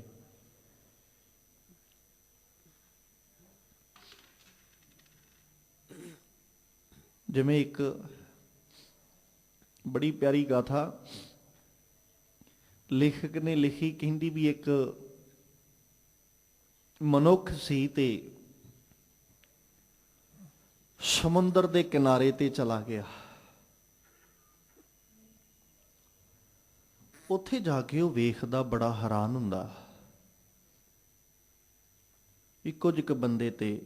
ਜਿਵੇਂ ਇੱਕ ਬੜੀ ਪਿਆਰੀ ਗਾਥਾ ਲੇਖਕ ਨੇ ਲਿਖੀ, ਕਹਿੰਦੀ ਵੀ ਇੱਕ ਮਨੁੱਖ ਸੀ ਤੇ ਸਮੁੰਦਰ ਦੇ ਕਿਨਾਰੇ ਤੇ ਚਲਾ ਗਿਆ। ਉੱਥੇ ਜਾ ਕੇ ਉਹ ਵੇਖਦਾ, ਬੜਾ ਹੈਰਾਨ ਹੁੰਦਾ। ਇੱਕੋ ਜਿਹੇ ਬੰਦੇ ਤੇ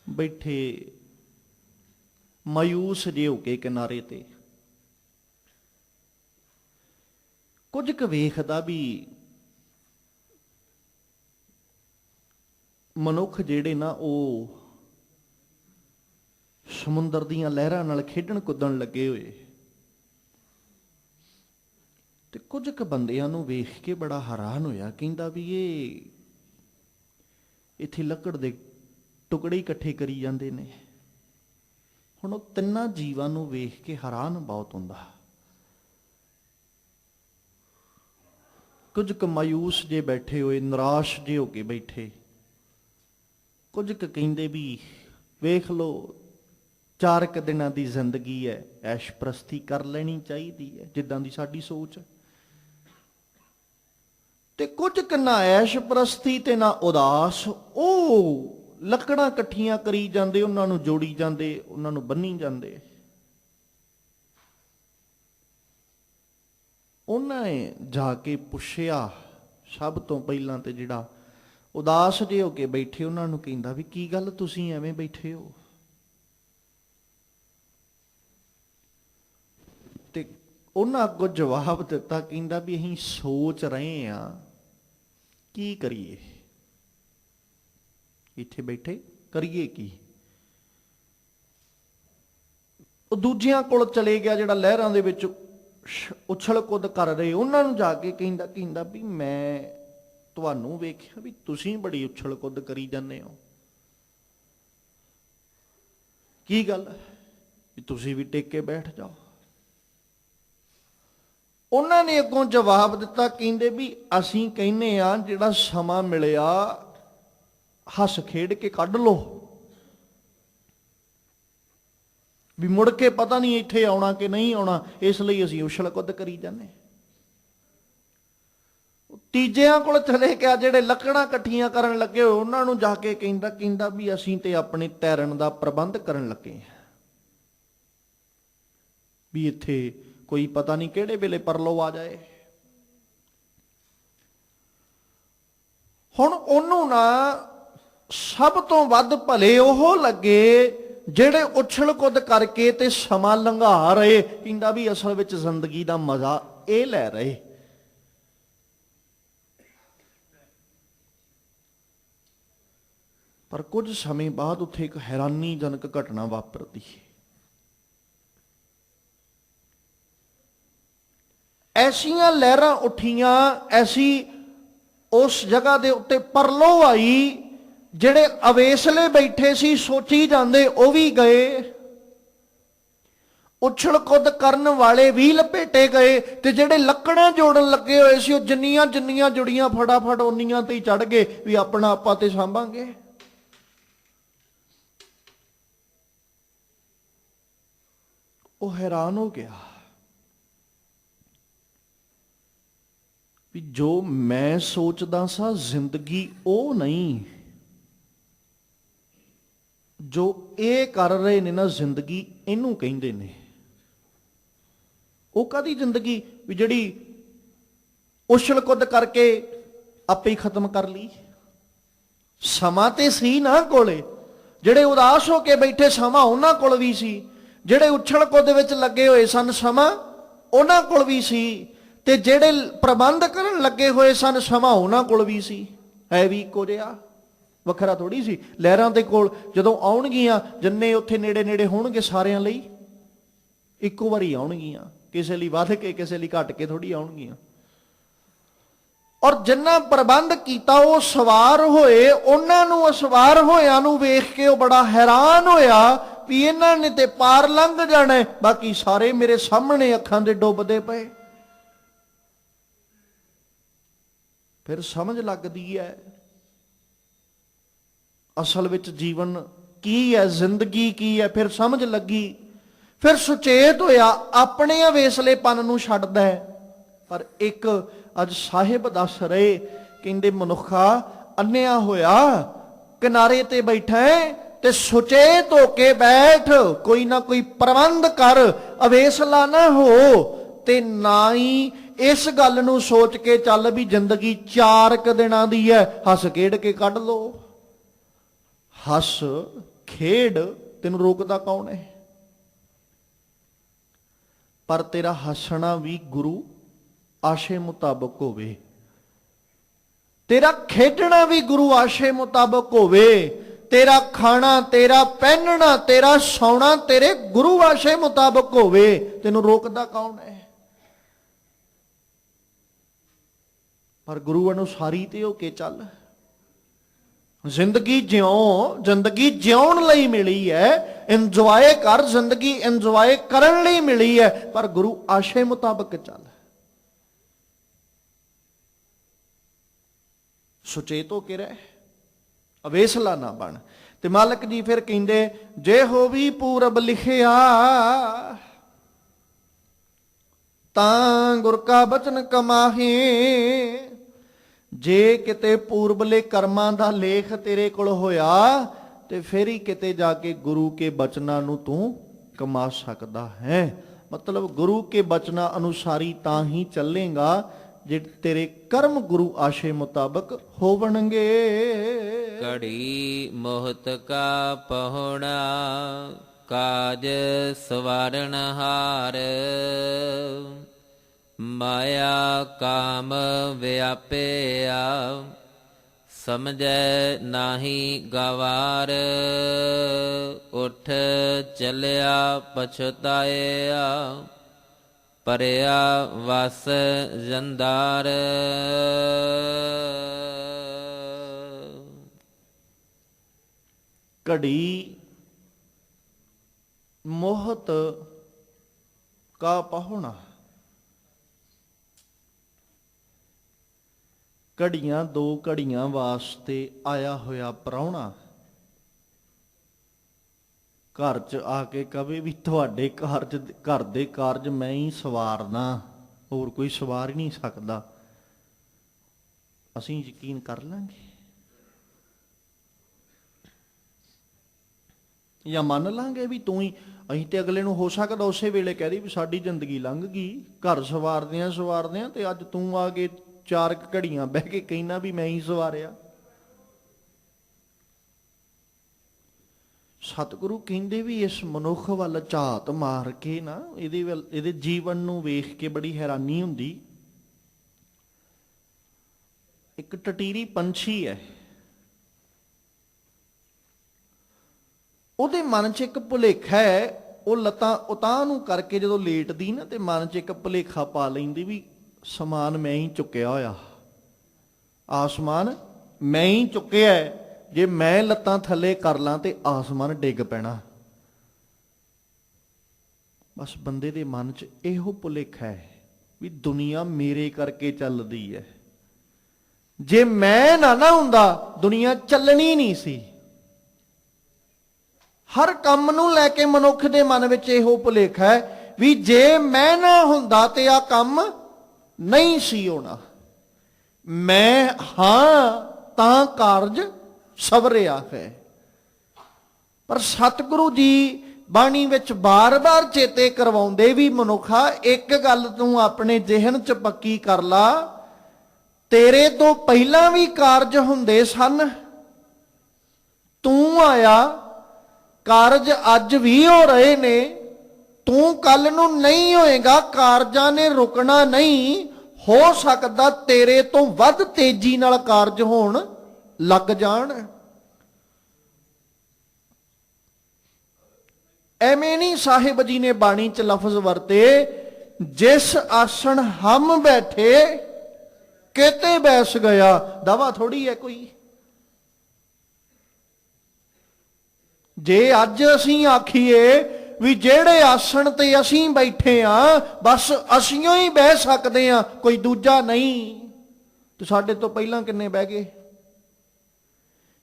ਬੈਠੇ ਮਾਯੂਸ ਜਿਹੇ ਹੋ ਕੇ ਕਿਨਾਰੇ ਤੇ, ਕੁਝ ਕੁ ਵੇਖਦਾ ਵੀ ਮਨੁੱਖ ਜਿਹੜੇ ਨਾ ਉਹ ਸਮੁੰਦਰ ਦੀਆਂ ਲਹਿਰਾਂ ਨਾਲ ਖੇਡਣ ਕੁੱਦਣ ਲੱਗੇ ਹੋਏ, ਤੇ ਕੁਝ ਕੁ ਬੰਦਿਆਂ ਨੂੰ ਵੇਖ ਕੇ ਬੜਾ ਹੈਰਾਨ ਹੋਇਆ। ਕਹਿੰਦਾ ਵੀ ਇਹ ਇੱਥੇ ਲੱਕੜ ਦੇ ਟੁਕੜੇ ਇਕੱਠੇ ਕਰੀ ਜਾਂਦੇ ਨੇ। ਹੁਣ ਉਹ ਤਿੰਨਾਂ ਜੀਵਾਂ ਨੂੰ ਵੇਖ ਕੇ ਹੈਰਾਨ ਬਹੁਤ ਹੁੰਦਾ ਕੁਝ ਕੁ ਮਾਯੂਸ ਜੇ ਬੈਠੇ ਹੋਏ, ਨਿਰਾਸ਼ ਜੇ ਹੋ ਕੇ ਬੈਠੇ। ਕੁਝ ਕੁ ਕਹਿੰਦੇ ਵੀ ਵੇਖ ਲਓ 4 ਕੁ ਦਿਨਾਂ ਦੀ ਜ਼ਿੰਦਗੀ ਹੈ, ਐਸ਼ ਪ੍ਰਸਤੀ ਕਰ ਲੈਣੀ ਚਾਹੀਦੀ ਹੈ, ਜਿੱਦਾਂ ਦੀ ਸਾਡੀ ਸੋਚ ਹੈ। ਤੇ ਕੁਝ ਕੁ ਨਾ ਐਸ਼ ਪ੍ਰਸਤੀ ਤੇ ਨਾ ਉਦਾਸ, ਉਹ ਲੱਕੜਾਂ ਇਕੱਠੀਆਂ ਕਰੀ ਜਾਂਦੇ, ਉਹਨਾਂ ਨੂੰ ਜੋੜੀ ਜਾਂਦੇ, ਉਹਨਾਂ ਨੂੰ ਬੰਨੀ ਜਾਂਦੇ। ਉਹਨਾਂ ਨੇ ਜਾ ਕੇ ਪੁੱਛਿਆ, ਸਭ ਤੋਂ ਪਹਿਲਾਂ ਤੇ ਜਿਹੜਾ ਉਦਾਸ ਜੇ ਹੋ ਕੇ ਬੈਠੇ, ਉਹਨਾਂ ਨੂੰ ਕਹਿੰਦਾ ਵੀ ਕੀ ਗੱਲ ਤੁਸੀਂ ਐਵੇਂ ਬੈਠੇ ਹੋ? ਤੇ ਉਹਨਾਂ ਅੱਗੋਂ ਜਵਾਬ ਦਿੱਤਾ, ਕਹਿੰਦਾ ਵੀ ਅਸੀਂ ਸੋਚ ਰਹੇ ਹਾਂ ਕੀ ਕਰੀਏ, ਇੱਥੇ ਬੈਠੇ ਕਰੀਏ ਕੀ। ਉਹ ਦੂਜਿਆਂ ਕੋਲ ਚਲੇ ਗਿਆ ਜਿਹੜਾ ਲਹਿਰਾਂ ਦੇ ਵਿੱਚ ਉਛਲ ਕੁੱਦ ਕਰ ਰਹੇ, ਉਹਨਾਂ ਨੂੰ ਜਾ ਕੇ ਕਹਿੰਦਾ ਵੀ ਮੈਂ ਤੁਹਾਨੂੰ ਵੇਖਿਆ ਵੀ ਤੁਸੀਂ ਬੜੀ ਉਛਲ ਕੁੱਦ ਕਰੀ ਜਾਂਦੇ ਹੋ, ਕੀ ਗੱਲ ਵੀ ਤੁਸੀਂ ਵੀ ਟਿਕ ਕੇ ਬੈਠ ਜਾਓ। ਉਹਨਾਂ ਨੇ ਅੱਗੋਂ ਜਵਾਬ ਦਿੱਤਾ, ਕਹਿੰਦੇ ਵੀ ਅਸੀਂ ਕਹਿੰਦੇ ਆ ਜਿਹੜਾ ਸਮਾਂ ਮਿਲਿਆ ਹੱਸ ਖੇਡ ਕੇ ਕੱਢ ਲੋ, ਵੀ ਮੁੜ ਕੇ ਪਤਾ ਨਹੀਂ ਇੱਥੇ ਆਉਣਾ ਕਿ ਨਹੀਂ ਆਉਣਾ, ਇਸ ਲਈ ਅਸੀਂ ਉਛਲ ਕੁੱਦ ਕਰੀ ਜਾਂਦੇ। ਤੀਜਿਆਂ ਕੋਲ ਚਲੇ ਗਿਆ ਜਿਹੜੇ ਲੱਕੜਾਂ ਇਕੱਠੀਆਂ ਕਰਨ ਲੱਗੇ ਹੋਏ, ਉਹਨਾਂ ਨੂੰ ਜਾ ਕੇ ਕਹਿੰਦਾ ਵੀ ਅਸੀਂ ਤੇ ਆਪਣੇ ਤੈਰਨ ਦਾ ਪ੍ਰਬੰਧ ਕਰਨ ਲੱਗੇ ਹਾਂ, ਵੀ ਇੱਥੇ ਕੋਈ ਪਤਾ ਨਹੀਂ ਕਿਹੜੇ ਵੇਲੇ ਪਰਲੋ ਆ ਜਾਏ। ਹੁਣ ਉਹਨੂੰ ਨਾ ਸਭ ਤੋਂ ਵੱਧ ਭਲੇ ਉਹ ਲੱਗੇ ਜਿਹੜੇ ਉਛਲ ਕੁੱਦ ਕਰਕੇ ਤੇ ਸਮਾਂ ਲੰਘਾ ਰਹੇ, ਕਹਿੰਦਾ ਵੀ ਅਸਲ ਵਿੱਚ ਜ਼ਿੰਦਗੀ ਦਾ ਮਜ਼ਾ ਇਹ ਲੈ ਰਹੇ। ਪਰ ਕੁਝ ਸਮੇਂ ਬਾਅਦ ਉੱਥੇ ਇੱਕ ਹੈਰਾਨੀਜਨਕ ਘਟਨਾ ਵਾਪਰਦੀ ਹੈ। ਐਸੀਆਂ ਲਹਿਰਾਂ ਉੱਠੀਆਂ, ਐਸੀ ਉਸ ਜਗ੍ਹਾ ਦੇ ਉੱਤੇ ਪਰਲੋ ਆਈ, ਜਿਹੜੇ ਅਵੇਸਲੇ ਬੈਠੇ ਸੀ ਸੋਚੀ ਜਾਂਦੇ ਉਹ ਵੀ ਗਏ, ਉਛਲ ਕੁੱਦ ਕਰਨ ਵਾਲੇ ਵੀ ਲਪੇਟੇ ਗਏ, ਤੇ ਜਿਹੜੇ ਲੱਕੜਾਂ ਜੋੜਨ ਲੱਗੇ ਹੋਏ ਸੀ ਉਹ ਜਿੰਨੀਆਂ ਜਿੰਨੀਆਂ ਜੁੜੀਆਂ ਫਟਾਫਟ ਉਨੀਆਂ ਤੇ ਹੀ ਚੜ ਗਏ ਵੀ ਆਪਣਾ ਆਪਾਂ ਤੇ ਸਾਂਭਾਂਗੇ। ਉਹ ਹੈਰਾਨ ਹੋ ਗਿਆ ਵੀ ਜੋ ਮੈਂ ਸੋਚਦਾ ਸਾਂ ਜ਼ਿੰਦਗੀ ਉਹ ਨਹੀਂ, ਜੋ ਇਹ ਕਰ ਰਹੇ ਨੇ ਨਾ ਜ਼ਿੰਦਗੀ ਇਹਨੂੰ ਕਹਿੰਦੇ ਨੇ। ਉਹ ਕਾਹਦੀ ਜ਼ਿੰਦਗੀ ਵੀ ਜਿਹੜੀ ਉਛਲ ਕੁੱਦ ਕਰਕੇ ਆਪੇ ਹੀ ਖਤਮ ਕਰ ਲਈ। ਸਮਾਂ ਤੇ ਸੀ ਨਾ ਕੋਲੇ, ਜਿਹੜੇ ਉਦਾਸ ਹੋ ਕੇ ਬੈਠੇ ਸਮਾਂ ਉਹਨਾਂ ਕੋਲ ਵੀ ਸੀ, ਜਿਹੜੇ ਉਛਲ ਕੁੱਦ ਵਿੱਚ ਲੱਗੇ ਹੋਏ ਸਨ ਸਮਾਂ ਉਹਨਾਂ ਕੋਲ ਵੀ ਸੀ, ਤੇ ਜਿਹੜੇ ਪ੍ਰਬੰਧ ਕਰਨ ਲੱਗੇ ਹੋਏ ਸਨ ਸਮਾਂ ਉਹਨਾਂ ਕੋਲ ਵੀ ਸੀ। ਹੈ ਵੀ ਇੱਕੋ ਜਿਹਾ, ਵੱਖਰਾ ਥੋੜੀ ਸੀ। ਲਹਿਰਾਂ ਦੇ ਕੋਲ ਜਦੋਂ ਆਉਣਗੀਆਂ, ਜਿੰਨੇ ਉੱਥੇ ਨੇੜੇ ਨੇੜੇ ਹੋਣਗੇ ਸਾਰਿਆਂ ਲਈ ਇੱਕੋ ਵਾਰੀ ਆਉਣਗੀਆਂ, ਕਿਸੇ ਲਈ ਵੱਧ ਕੇ ਕਿਸੇ ਲਈ ਘੱਟ ਕੇ ਥੋੜੀ ਆਉਣਗੀਆਂ। ਔਰ ਜਿੰਨਾ ਪ੍ਰਬੰਧ ਕੀਤਾ ਉਹ ਸਵਾਰ ਹੋਏ, ਉਹਨਾਂ ਨੂੰ ਸਵਾਰ ਹੋਇਆਂ ਨੂੰ ਵੇਖ ਕੇ ਉਹ ਬੜਾ ਹੈਰਾਨ ਹੋਇਆ ਵੀ ਇਹਨਾਂ ਨੇ ਤੇ ਪਾਰ ਲੰਘ ਜਾਣਾ, ਬਾਕੀ ਸਾਰੇ ਮੇਰੇ ਸਾਹਮਣੇ ਅੱਖਾਂ ਦੇ ਡੁੱਬਦੇ ਪਏ। ਫਿਰ ਸਮਝ ਲੱਗਦੀ ਹੈ ਅਸਲ ਵਿੱਚ ਜੀਵਨ ਕੀ ਹੈ, ਜ਼ਿੰਦਗੀ ਕੀ ਹੈ। ਫਿਰ ਸਮਝ ਲੱਗੀ, ਫਿਰ ਸੁਚੇਤ ਹੋਇਆ, ਆਪਣੇ ਅਵੇਸਲੇਪਨ ਨੂੰ ਛੱਡਦਾ ਹੈ। ਪਰ ਇੱਕ ਅੱਜ ਸਾਹਿਬ ਦੱਸ ਰਹੇ, ਕਹਿੰਦੇ ਮਨੁੱਖਾ ਅੰਨਿਆ ਹੋਇਆ ਕਿਨਾਰੇ ਤੇ ਬੈਠਾ ਹੈ ਤੇ ਸੁਚੇਤ ਹੋ ਕੇ ਬੈਠ, ਕੋਈ ਨਾ ਕੋਈ ਪ੍ਰਬੰਧ ਕਰ, ਅਵੇਸਲਾ ਨਾ ਹੋ, ਤੇ ਨਾ ਹੀ ਇਸ ਗੱਲ ਨੂੰ ਸੋਚ ਕੇ ਚੱਲ ਵੀ ਜ਼ਿੰਦਗੀ 4 ਕੁ ਦਿਨਾਂ ਦੀ ਹੈ, ਹੱਸ ਖੇਡ ਕੇ ਕੱਢ ਲੋ। ਹੱਸ ਖੇਡ, ਤੈਨੂੰ ਰੋਕਦਾ ਕੌਣ ਹੈ? ਪਰ ਤੇਰਾ ਹੱਸਣਾ ਵੀ ਗੁਰੂ ਆਸ਼ੇ ਮੁਤਾਬਕ ਹੋਵੇ, ਤੇਰਾ ਖੇਡਣਾ ਵੀ ਗੁਰੂ ਆਸ਼ੇ ਮੁਤਾਬਕ ਹੋਵੇ, ਤੇਰਾ ਖਾਣਾ, ਤੇਰਾ ਪਹਿਨਣਾ, ਤੇਰਾ ਸੌਣਾ ਤੇਰੇ ਗੁਰੂ ਆਸ਼ੇ ਮੁਤਾਬਕ ਹੋਵੇ। ਤੈਨੂੰ ਰੋਕਦਾ ਕੌਣ ਹੈ? ਪਰ ਗੁਰੂ ਅਨੁਸਾਰੀ ਤੇ ਹੋ ਕੇ ਚੱਲ। ਜ਼ਿੰਦਗੀ ਜਿਉਂ, ਜ਼ਿੰਦਗੀ ਜਿਉਣ ਲਈ ਮਿਲੀ ਹੈ, ਇੰਜੋਏ ਕਰ, ਜ਼ਿੰਦਗੀ ਇੰਜੋਏ ਕਰਨ ਲਈ ਮਿਲੀ ਹੈ, ਪਰ ਗੁਰੂ ਆਸ਼ੇ ਮੁਤਾਬਕ ਚੱਲ। ਸੁਚੇਤ ਹੋ ਕੇ ਰਹਿ, ਅਵੇਸਲਾ ਨਾ ਬਣ। ਤੇ ਮਾਲਕ ਜੀ ਫਿਰ ਕਹਿੰਦੇ ਜੇ ਹੋਵੀ ਪੂਰਬ ਲਿਖਿਆ ਤਾਂ ਗੁਰ ਕਾ ਬਚਨ ਕਮਾਹੇ। ਜੇ ਕਿਤੇ ਪੂਰਬਲੇ ਕਰਮਾਂ ਦਾ ਲੇਖ ਤੇਰੇ ਕੋਲ ਹੋਇਆ ਤੇ ਫਿਰ ਹੀ ਕਿਤੇ ਜਾ ਕੇ ਗੁਰੂ ਕੇ ਬਚਨਾਂ ਨੂੰ ਤੂੰ ਕਮਾ ਸਕਦਾ ਹੈ। ਮਤਲਬ ਗੁਰੂ ਕੇ ਬਚਨਾਂ ਅਨੁਸਾਰੀ ਤਾਂ ਹੀ ਚੱਲੇਗਾ ਜੇ ਤੇਰੇ ਕਰਮ ਗੁਰੂ ਆਸ਼ੇ ਮੁਤਾਬਕ ਹੋਵਣਗੇ। ਘੜੀ ਮੋਹਤ ਕਾ ਪਹੁਣਾ ਕਾਜ ਸਵਾਰਨ ਹਾਰ। ਮਾਇਆ ਕਾਮ ਵਿਆਪਿਆ ਸਮਝੈ ਨਾਹੀ ਗਵਾਰ। ਉਠ ਚਲਿਆ ਪਛਤਾਇਆ ਪਰਿਆ ਵਸ ਜੰਦਾਰ। ਘੜੀ ਮੋਹਤ ਕਾ ਪਾਹੁਣਾ, ਘੜੀਆਂ ਦੋ ਘੜੀਆਂ ਵਾਸਤੇ ਆਇਆ ਹੋਇਆ ਪ੍ਰਾਹੁਣਾ ਘਰ 'ਚ ਆ ਕੇ ਕਵੇ ਵੀ ਤੁਹਾਡੇ ਘਰ ਦੇ ਕਾਰਜ ਮੈਂ ਹੀ ਸਵਾਰਨਾ, ਹੋਰ ਕੋਈ ਸਵਾਰ ਹੀ ਨਹੀਂ ਸਕਦਾ, ਅਸੀਂ ਯਕੀਨ ਕਰ ਲਾਂਗੇ ਜਾਂ ਮੰਨ ਲਾਂਗੇ ਵੀ ਤੂੰ ਹੀ। ਅਸੀਂ ਤੇ ਅਗਲੇ ਨੂੰ ਹੋ ਸਕਦਾ ਉਸੇ ਵੇਲੇ ਕਹਿ ਦੀ ਵੀ ਸਾਡੀ ਜ਼ਿੰਦਗੀ ਲੰਘ ਗਈ, ਘਰ ਸਵਾਰਦਿਆਂ ਤੇ ਅੱਜ ਤੂੰ ਆ ਕੇ 4 ਘੜੀਆਂ ਬਹਿ ਕੇ ਕਹਿਣਾ ਵੀ ਮੈਂ ਹੀ ਸਵਾਰਿਆ। ਸਤਿਗੁਰੂ ਕਹਿੰਦੇ ਵੀ ਇਸ ਮਨੁੱਖ ਵੱਲ ਝਾਤ ਮਾਰ ਕੇ ਨਾ ਇਹਦੇ ਜੀਵਨ ਨੂੰ ਵੇਖ ਕੇ ਬੜੀ ਹੈਰਾਨੀ ਹੁੰਦੀ। ਇੱਕ ਟਟੀਰੀ ਪੰਛੀ ਹੈ, ਉਹਦੇ ਮਨ 'ਚ ਇੱਕ ਭੁਲੇਖਾ ਹੈ। ਉਹ ਲੱਤਾਂ ਉਤਾਂਹ ਨੂੰ ਕਰਕੇ ਜਦੋਂ ਲੇਟਦੀ ਨਾ ਤੇ ਮਨ 'ਚ ਇੱਕ ਭੁਲੇਖਾ ਪਾ ਲੈਂਦੀ ਵੀ ਸਮਾਨ ਮੈਂ ਹੀ ਚੁੱਕਿਆ ਹੋਇਆ, ਆਸਮਾਨ ਮੈਂ ਹੀ ਚੁੱਕਿਆ, ਜੇ ਮੈਂ ਲੱਤਾਂ ਥੱਲੇ ਕਰ ਲਾਂ ਤੇ ਆਸਮਾਨ ਡਿੱਗ ਪੈਣਾ। ਬਸ ਬੰਦੇ ਦੇ ਮਨ 'ਚ ਇਹੋ ਭੁਲੇਖਾ ਹੈ ਵੀ ਦੁਨੀਆ ਮੇਰੇ ਕਰਕੇ ਚੱਲਦੀ ਹੈ, ਜੇ ਮੈਂ ਨਾ ਹੁੰਦਾ ਦੁਨੀਆ ਚੱਲਣੀ ਨਹੀਂ ਸੀ। ਹਰ ਕੰਮ ਨੂੰ ਲੈ ਕੇ ਮਨੁੱਖ ਦੇ ਮਨ ਵਿੱਚ ਇਹੋ ਭੁਲੇਖਾ ਹੈ ਵੀ ਜੇ ਮੈਂ ਨਾ ਹੁੰਦਾ ਤੇ ਆ ਕੰਮ ਨਹੀਂ ਸੀ ਹੋਣਾ, ਮੈਂ ਹਾਂ ਤਾਂ ਕਾਰਜ ਸਵਰਿਆ ਹੈ। ਪਰ ਸਤਿਗੁਰੂ ਜੀ ਬਾਣੀ ਵਿੱਚ ਬਾਰ-ਬਾਰ ਚੇਤੇ ਕਰਵਾਉਂਦੇ ਵੀ ਮਨੁੱਖਾ ਇੱਕ ਗੱਲ ਤੂੰ ਆਪਣੇ ਜ਼ਿਹਨ 'ਚ ਪੱਕੀ ਕਰ ਲਾ, ਤੇਰੇ ਤੋਂ ਪਹਿਲਾਂ ਵੀ ਕਾਰਜ ਹੁੰਦੇ ਸਨ, ਤੂੰ ਆਇਆ, ਕਾਰਜ ਅੱਜ ਵੀ ਹੋ ਰਹੇ ਨੇ, ਤੂੰ ਕੱਲ ਨੂੰ ਨਹੀਂ ਹੋਏਗਾ, ਕਾਰਜਾਂ ਨੇ ਰੁਕਣਾ ਨਹੀਂ। ਹੋ ਸਕਦਾ ਤੇਰੇ ਤੋਂ ਵੱਧ ਤੇਜ਼ੀ ਨਾਲ ਕਾਰਜ ਹੋਣ ਲੱਗ ਜਾਣ। ਐਵੇਂ ਨਹੀਂ ਸਾਹਿਬ ਜੀ ਨੇ ਬਾਣੀ 'ਚ ਲਫ਼ਜ਼ ਵਰਤੇ, ਜਿਸ ਆਸਣ ਹਮ ਬੈਠੇ ਕਿਤੇ ਬੈਸ ਗਿਆ। ਦਾਵਾ ਥੋੜੀ ਹੈ ਕੋਈ। ਜੇ ਅੱਜ ਅਸੀਂ ਆਖੀਏ ਵੀ ਜਿਹੜੇ ਆਸਣ ਤੇ ਅਸੀਂ ਬੈਠੇ ਆ ਬਸ ਅਸੀਂ ਹੀ ਬਹਿ ਸਕਦੇ ਆ, ਕੋਈ ਦੂਜਾ ਨਹੀਂ, ਤੇ ਸਾਡੇ ਤੋਂ ਪਹਿਲਾਂ ਕਿੰਨੇ ਬਹਿ ਗਏ?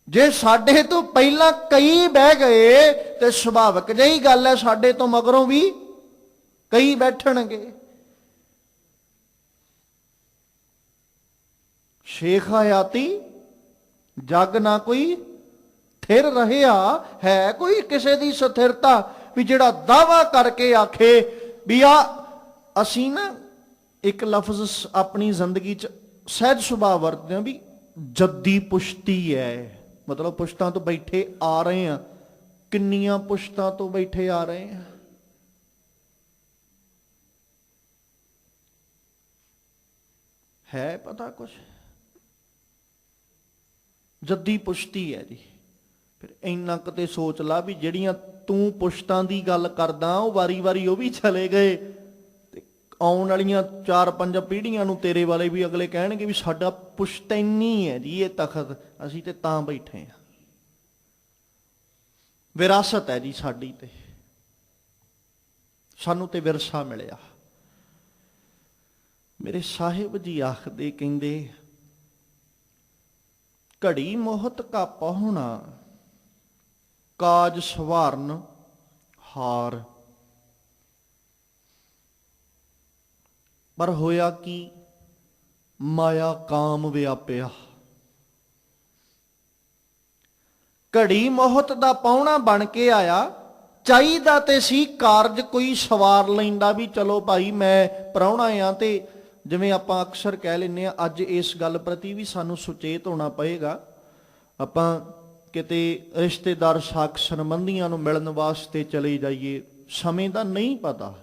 ਜੇ ਸਾਡੇ ਤੋਂ ਪਹਿਲਾਂ ਕਈ ਬਹਿ ਗਏ ਤੇ ਸੁਭਾਵਿਕ ਜਿਹੀ ਗੱਲ ਹੈ ਸਾਡੇ ਤੋਂ ਮਗਰੋਂ ਵੀ ਕਈ ਬੈਠਣਗੇ। ਸ਼ੇਖ ਹਯਾਤੀ ਜਗ ਨਾ ਕੋਈ ਥਿਰ ਰਹਿਆ, ਹੈ ਕੋਈ ਕਿਸੇ ਦੀ ਸਥਿਰਤਾ ਵੀ ਜਿਹੜਾ ਦਾਵਾ ਕਰਕੇ ਆਖੇ ਵੀ ਆ ਅਸੀਂ ਨਾ ਇੱਕ ਲਫ਼ਜ਼ ਆਪਣੀ ਜ਼ਿੰਦਗੀ 'ਚ ਸਹਿਜ ਸੁਭਾਅ ਵਰਤਦੇ ਹਾਂ ਵੀ ਜੱਦੀ ਪੁਸ਼ਤੀ ਹੈ, ਮਤਲਬ ਪੁਸ਼ਤਾਂ ਤੋਂ ਬੈਠੇ ਆ ਰਹੇ ਆ। ਕਿੰਨੀਆਂ ਪੁਸ਼ਤਾਂ ਤੋਂ ਬੈਠੇ ਆ ਰਹੇ ਆ? ਹੈ ਪਤਾ ਕੁਛ? ਜੱਦੀ ਪੁਸ਼ਤੀ ਹੈ ਜੀ। ਫਿਰ ਇੰਨਾ ਕਿਤੇ ਸੋਚ ਲਾ ਵੀ ਜਿਹੜੀਆਂ ਤੂੰ ਪੁਸ਼ਤਾਂ ਦੀ ਗੱਲ ਕਰਦਾ ਉਹ ਵਾਰੀ-ਵਾਰੀ ਉਹ ਵੀ ਚਲੇ ਗਏ, ਤੇ ਆਉਣ ਵਾਲੀਆਂ 4-5 ਪੀੜ੍ਹੀਆਂ ਨੂੰ ਤੇਰੇ ਵਾਲੇ ਵੀ ਅਗਲੇ ਕਹਿਣਗੇ ਵੀ ਸਾਡਾ ਪੁਸ਼ਤੈਨੀ ਹੈ ਜੀ ਇਹ ਤਖਤ, ਅਸੀਂ ਤੇ ਤਾਂ ਬੈਠੇ ਆ। ਵਿਰਾਸਤ ਹੈ ਜੀ ਸਾਡੀ, ਤੇ ਸਾਨੂੰ ਤੇ ਵਿਰਸਾ ਮਿਲਿਆ। ਮੇਰੇ ਸਾਹਿਬ ਜੀ ਆਖਦੇ ਕਹਿੰਦੇ ਘੜੀ ਮੋਹਤ ਕਾ ਪਹੁਣਾ, ਕਾਜ ਸਵਾਰਨ ਹਾਰ। ਪਰ ਹੋਇਆ ਕੀ, ਮਾਇਆ ਕਾਮ ਵਿਆਪਿਆ। ਘੜੀ ਮੋਹਤ ਦਾ ਪਾਹੁਣਾ ਬਣ ਕੇ ਆਇਆ, ਚਾਹੀਦਾ ਤੇ ਸੀ ਕਾਰਜ ਕੋਈ ਸਵਾਰ ਲੈਂਦਾ ਵੀ ਚਲੋ ਭਾਈ ਮੈਂ ਪ੍ਰਾਹੁਣਾ ਆ। ਤੇ ਜਿਵੇਂ ਆਪਾਂ ਅਕਸਰ ਕਹਿ ਲੈਂਦੇ ਆ, ਅੱਜ ਇਸ ਗੱਲ ਪ੍ਰਤੀ ਵੀ ਸਾਨੂੰ ਸੁਚੇਤ ਹੋਣਾ ਪਏਗਾ। ਆਪਾਂ ਕਿਤੇ ਰਿਸ਼ਤੇਦਾਰ ਸਾਕ ਸੰਬੰਧੀਆਂ ਨੂੰ ਮਿਲਣ ਵਾਸਤੇ ਚਲੇ ਜਾਈਏ, ਸਮੇਂ ਦਾ ਨਹੀਂ ਪਤਾ,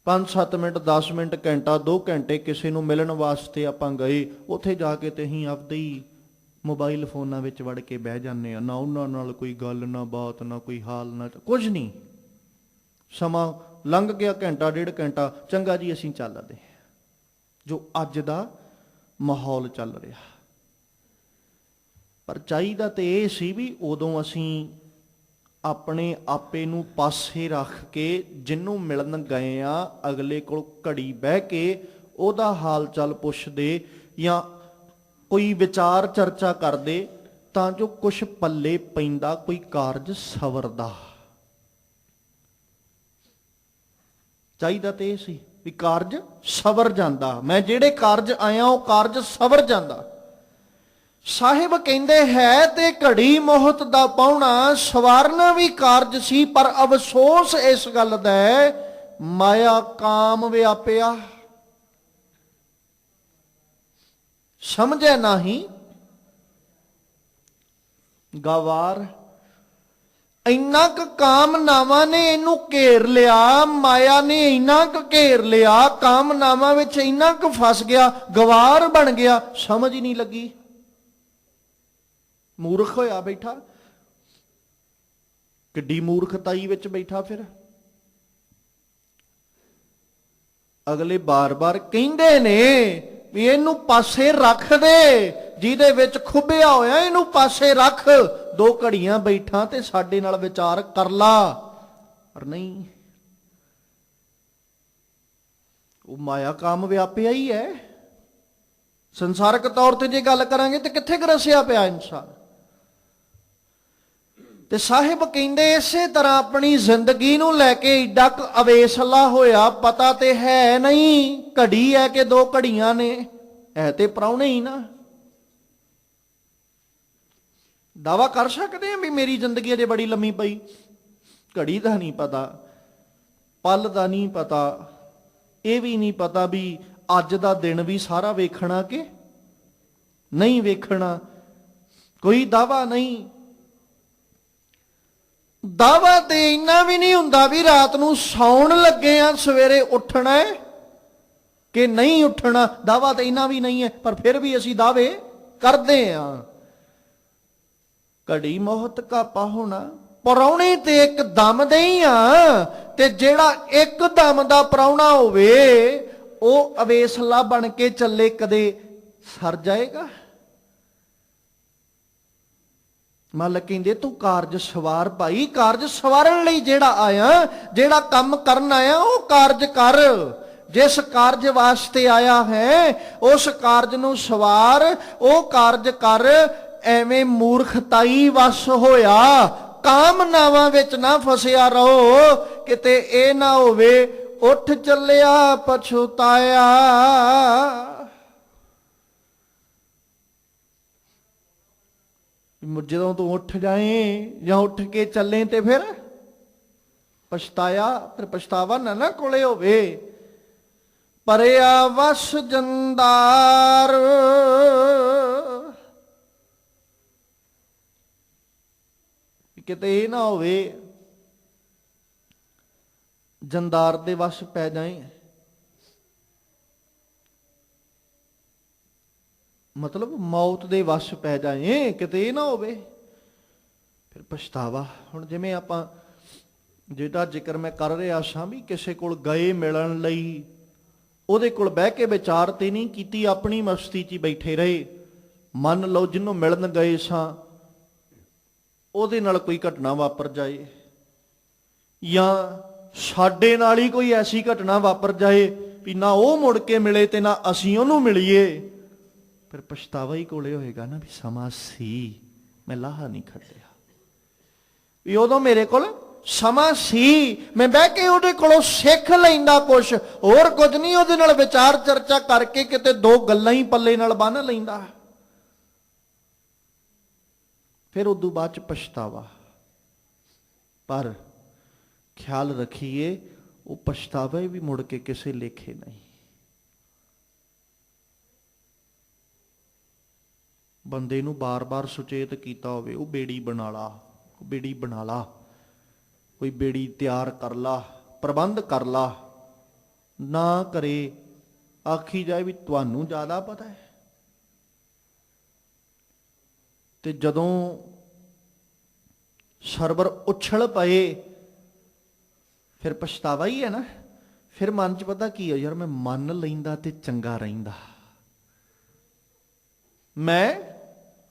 5-7 ਮਿੰਟ 10 ਮਿੰਟ ਘੰਟਾ 2 ਘੰਟੇ ਕਿਸੇ ਨੂੰ ਮਿਲਣ ਵਾਸਤੇ ਆਪਾਂ ਗਏ, ਉੱਥੇ ਜਾ ਕੇ ਤੇ ਅਸੀਂ ਆਪਦੇ ਹੀ ਮੋਬਾਈਲ ਫੋਨਾਂ ਵਿੱਚ ਵੜ ਕੇ ਬਹਿ ਜਾਂਦੇ ਆ। ਨਾ ਉਹਨਾਂ ਨਾਲ ਕੋਈ ਗੱਲ, ਨਾ ਬਾਤ, ਨਾ ਕੋਈ ਹਾਲ, ਨਾ ਕੁਝ ਨਹੀਂ। ਸਮਾਂ ਲੰਘ ਗਿਆ, ਘੰਟਾ 1.5 ਘੰਟਾ, ਚੰਗਾ ਜੀ ਅਸੀਂ ਚੱਲਦੇ। ਜੋ ਅੱਜ ਦਾ ਮਾਹੌਲ ਚੱਲ ਰਿਹਾ। ਪਰ ਚਾਹੀਦਾ ਤੇ ਇਹ ਸੀ ਵੀ ਉਦੋਂ ਅਸੀਂ ਆਪਣੇ ਆਪੇ ਨੂੰ ਪਾਸੇ ਰੱਖ ਕੇ ਜਿਹਨੂੰ ਮਿਲਣ ਗਏ ਆ ਅਗਲੇ ਕੋਲ ਘੜੀ ਬਹਿ ਕੇ ਉਹਦਾ ਹਾਲ ਚਾਲ ਪੁੱਛਦੇ ਜਾਂ ਕੋਈ ਵਿਚਾਰ ਚਰਚਾ ਕਰਦੇ, ਤਾਂ ਜੋ ਕੁਛ ਪੱਲੇ ਪੈਂਦਾ, ਕੋਈ ਕਾਰਜ ਸਵਰਦਾ। ਚਾਹੀਦਾ ਤੇ ਇਹ ਸੀ ਵੀ ਕਾਰਜ ਸਵਰ ਜਾਂਦਾ, ਮੈਂ ਜਿਹੜੇ ਕਾਰਜ ਆਇਆ ਉਹ ਕਾਰਜ ਸਵਰ ਜਾਂਦਾ। ਸਾਹਿਬ ਕਹਿੰਦੇ ਹੈ ਤੇ ਘੜੀ ਮੋਹਤ ਦਾ ਪਾਹੁਣਾ, ਸਵਾਰਨਾ ਵੀ ਕਾਰਜ ਸੀ, ਪਰ ਅਫਸੋਸ ਇਸ ਗੱਲ ਦਾ ਮਾਇਆ ਕਾਮ ਵਿਆਪਿਆ। ਸਮਝੇ ਨਹੀਂ ਗਵਾਰ, ਇੰਨਾ ਕੁ ਕਾਮਨਾਵਾਂ ਨੇ ਇਹਨੂੰ ਘੇਰ ਲਿਆ, ਮਾਇਆ ਨੇ ਇੰਨਾ ਕੁ ਘੇਰ ਲਿਆ, ਕਾਮਨਾਵਾਂ ਵਿੱਚ ਇੰਨਾ ਕੁ ਫਸ ਗਿਆ, ਗਵਾਰ ਬਣ ਗਿਆ, ਸਮਝ ਹੀ ਨਹੀਂ ਲੱਗੀ, ਮੂਰਖ ਹੋਇਆ ਬੈਠਾ। ਕਿੱਡੀ ਮੂਰਖਤਾਈ ਵਿੱਚ ਬੈਠਾ ਫਿਰ। ਅਗਲੇ ਬਾਰ-ਬਾਰ ਕਹਿੰਦੇ ਨੇ ਵੀ ਇਹਨੂੰ ਪਾਸੇ ਰੱਖ ਦੇ, ਜਿਹਦੇ ਵਿੱਚ ਖੁੱਭਿਆ ਹੋਇਆ ਇਹਨੂੰ ਪਾਸੇ ਰੱਖ, 2 ਘੜੀਆਂ ਬੈਠਾ ਤੇ ਸਾਡੇ ਨਾਲ ਵਿਚਾਰ ਕਰ ਲਾ। ਪਰ ਨਹੀਂ, ਉਹ ਮਾਇਆ ਕਾਮ ਵਿਆਪਿਆ ਹੀ ਹੈ। ਸੰਸਾਰਕ ਤੌਰ ਤੇ ਜੇ ਗੱਲ ਕਰਾਂਗੇ ਤੇ ਕਿੱਥੇ ਗਰਸਿਆ ਪਿਆ ਇਨਸਾਨ। ਤੇ ਸਾਹਿਬ ਕਹਿੰਦੇ ਇਸੇ ਤਰ੍ਹਾਂ ਆਪਣੀ ਜ਼ਿੰਦਗੀ ਨੂੰ ਲੈ ਕੇ ਏਡਾ ਕੁ ਅਵੇਸਲਾ ਹੋਇਆ, ਪਤਾ ਤੇ ਹੈ ਨਹੀਂ ਘੜੀ ਹੈ ਕਿ 2 ਘੜੀਆਂ ਨੇ, ਹੈ ਤੇ ਪ੍ਰਾਹੁਣੇ ਹੀ ਨਾ। ਦਾਵਾ ਕਰ ਸਕਦੇ ਆ ਵੀ ਮੇਰੀ ਜ਼ਿੰਦਗੀ ਅਜੇ ਬੜੀ ਲੰਮੀ ਪਈ। ਘੜੀ ਦਾ ਨਹੀਂ ਪਤਾ, ਪਲ ਦਾ ਨਹੀਂ ਪਤਾ, ਇਹ ਵੀ ਨਹੀਂ ਪਤਾ ਵੀ ਅੱਜ ਦਾ ਦਿਨ ਵੀ ਸਾਰਾ ਵੇਖਣਾ ਕਿ ਨਹੀਂ ਵੇਖਣਾ। ਕੋਈ ਦਾਵਾ ਨਹੀਂ। ਦਾਵਾ ਤੇ ਇੰਨਾ ਵੀ ਨਹੀਂ ਹੁੰਦਾ ਵੀ ਰਾਤ ਨੂੰ ਸੌਣ ਲੱਗੇ ਆ ਸਵੇਰੇ ਉੱਠਣਾ ਕਿ ਨਹੀਂ ਉੱਠਣਾ। ਦਾਵਾ ਤੇ ਇੰਨਾ ਵੀ ਨਹੀਂ ਹੈ, ਪਰ ਫਿਰ ਵੀ ਅਸੀਂ ਦਾਅਵੇ ਕਰਦੇ ਆ। ਘੜੀ ਮੋਹਤ ਕਾ ਪਾਹੁਣਾ, ਪ੍ਰਾਹੁਣੇ ਤੇ ਇੱਕ ਦਮ ਦੇ ਹੀ ਆ, ਤੇ ਜਿਹੜਾ ਇੱਕ ਦਮ ਦਾ ਪ੍ਰਾਹੁਣਾ ਹੋਵੇ ਉਹ ਅਵੇਸਲਾ ਬਣ ਕੇ ਚੱਲੇ, ਕਦੇ ਸਰ ਜਾਏਗਾ। ਮਾਲਕ ਕਹਿੰਦੇ ਤੂੰ ਕਾਰਜ ਸਵਾਰ ਭਾਈ, ਕਾਰਜ ਸਵਾਰਨ ਲਈ ਜਿਹੜਾ ਆਇਆ, ਜਿਹੜਾ ਕੰਮ ਕਰਨ ਆਇਆ ਉਹ ਕਾਰਜ ਕਰ। ਜਿਸ ਕਾਰਜ ਵਾਸਤੇ ਆਇਆ ਹੈ ਉਸ ਕਾਰਜ ਨੂੰ ਸਵਾਰ, ਉਹ ਕਾਰਜ ਕਰ। ਐਵੇਂ ਮੂਰਖਤਾਈ ਵਸ ਹੋਇਆ, ਕਾਮਨਾਵਾਂ ਵਿੱਚ ਨਾ ਫਸਿਆ ਰਹੋ, ਕਿਤੇ ਇਹ ਨਾ ਹੋਵੇ ਉੱਠ ਚੱਲਿਆ ਪਛਤਾਇਆ। ਜਦੋਂ ਤੂੰ ਉੱਠ ਜਾਏ ਜਾਂ ਉੱਠ ਕੇ ਚੱਲੇ ਤੇ ਫਿਰ ਪਛਤਾਇਆ, ਫਿਰ ਪਛਤਾਵਾ ਨਾ ਕੋਲੇ ਹੋਵੇ। ਪਰਿਆ ਵਸ ਜੰਦਾਰ, ਕਿਤੇ ਇਹ ਨਾ ਹੋਵੇ ਜੰਦਾਰ ਦੇ ਵਸ ਪੈ ਜਾਏ। ਮਤਲਬ ਮੌਤ ਦੇ ਵਸ ਪੈ ਜਾਏ, ਕਿਤੇ ਇਹ ਨਾ ਹੋਵੇ ਫਿਰ ਪਛਤਾਵਾ। ਹੁਣ ਜਿਵੇਂ ਆਪਾਂ ਜਿਹੜਾ ਜ਼ਿਕਰ ਮੈਂ ਕਰ ਰਿਹਾ ਸਾਂ ਵੀ ਕਿਸੇ ਕੋਲ ਗਏ ਮਿਲਣ ਲਈ, ਉਹਦੇ ਕੋਲ ਬਹਿ ਕੇ ਵਿਚਾਰ ਤੇ ਨਹੀਂ ਕੀਤੀ, ਆਪਣੀ ਮਸਤੀ 'ਚ ਹੀ ਬੈਠੇ ਰਹੇ। ਮੰਨ ਲਓ ਜਿਹਨੂੰ ਮਿਲਣ ਗਏ ਸਾਂ ਉਹਦੇ ਨਾਲ ਕੋਈ ਘਟਨਾ ਵਾਪਰ ਜਾਏ, ਜਾਂ ਸਾਡੇ ਨਾਲ ਹੀ ਕੋਈ ਐਸੀ ਘਟਨਾ ਵਾਪਰ ਜਾਏ ਵੀ ਨਾ ਉਹ ਮੁੜ ਕੇ ਮਿਲੇ ਤੇ ਨਾ ਅਸੀਂ ਉਹਨੂੰ ਮਿਲੀਏ, ਫਿਰ ਪਛਤਾਵਾ ਹੀ ਕੋਲੇ ਹੋਏਗਾ ਨਾ ਵੀ ਸਮਾਂ ਸੀ, ਮੈਂ ਲਾਹਾ ਨਹੀਂ ਖੱਟਿਆ, ਵੀ ਉਦੋਂ ਮੇਰੇ ਕੋਲ ਸਮਾਂ ਸੀ, ਮੈਂ ਬਹਿ ਕੇ ਉਹਦੇ ਕੋਲੋਂ ਸਿੱਖ ਲੈਂਦਾ ਕੁਛ, ਹੋਰ ਕੁਝ ਨਹੀਂ, ਉਹਦੇ ਨਾਲ ਵਿਚਾਰ ਚਰਚਾ ਕਰਕੇ ਕਿਤੇ ਦੋ ਗੱਲਾਂ ਹੀ ਪੱਲੇ ਨਾਲ ਬੰਨ੍ਹ ਲੈਂਦਾ। ਫਿਰ ਉਦੋਂ ਬਾਅਦ ਚ ਪਛਤਾਵਾ। ਪਰ ਖਿਆਲ ਰੱਖੀਏ, ਉਹ ਪਛਤਾਵਾ ਵੀ ਮੁੜ ਕੇ ਕਿਸੇ ਲੇਖੇ ਨਹੀਂ। ਬੰਦੇ ਨੂੰ ਬਾਰ-ਬਾਰ ਸੁਚੇਤ ਕੀਤਾ ਹੋਵੇ, ਉਹ ਬੇੜੀ ਬਣਾ ਲਾ, ਉਹ ਬੇੜੀ ਬਣਾ ਲਾ, ਕੋਈ ਬੇੜੀ ਤਿਆਰ ਕਰ ਲਾ, ਪ੍ਰਬੰਧ ਕਰ ਲਾ, ਨਾ ਕਰੇ, ਆਖੀ ਜਾਏ ਵੀ ਤੁਹਾਨੂੰ ਜ਼ਿਆਦਾ ਪਤਾ ਹੈ। ਤੇ ਜਦੋਂ ਸਰਵਰ ਉਛਲ ਪਏ ਫਿਰ ਪਛਤਾਵਾ ਹੀ ਹੈ ਨਾ। ਫਿਰ ਮਨ 'ਚ ਪਤਾ ਕੀ ਹੈ, ਯਾਰ ਮੈਂ ਮੰਨ ਲੈਂਦਾ ਤੇ ਚੰਗਾ ਰਹਿੰਦਾ, ਮੈਂ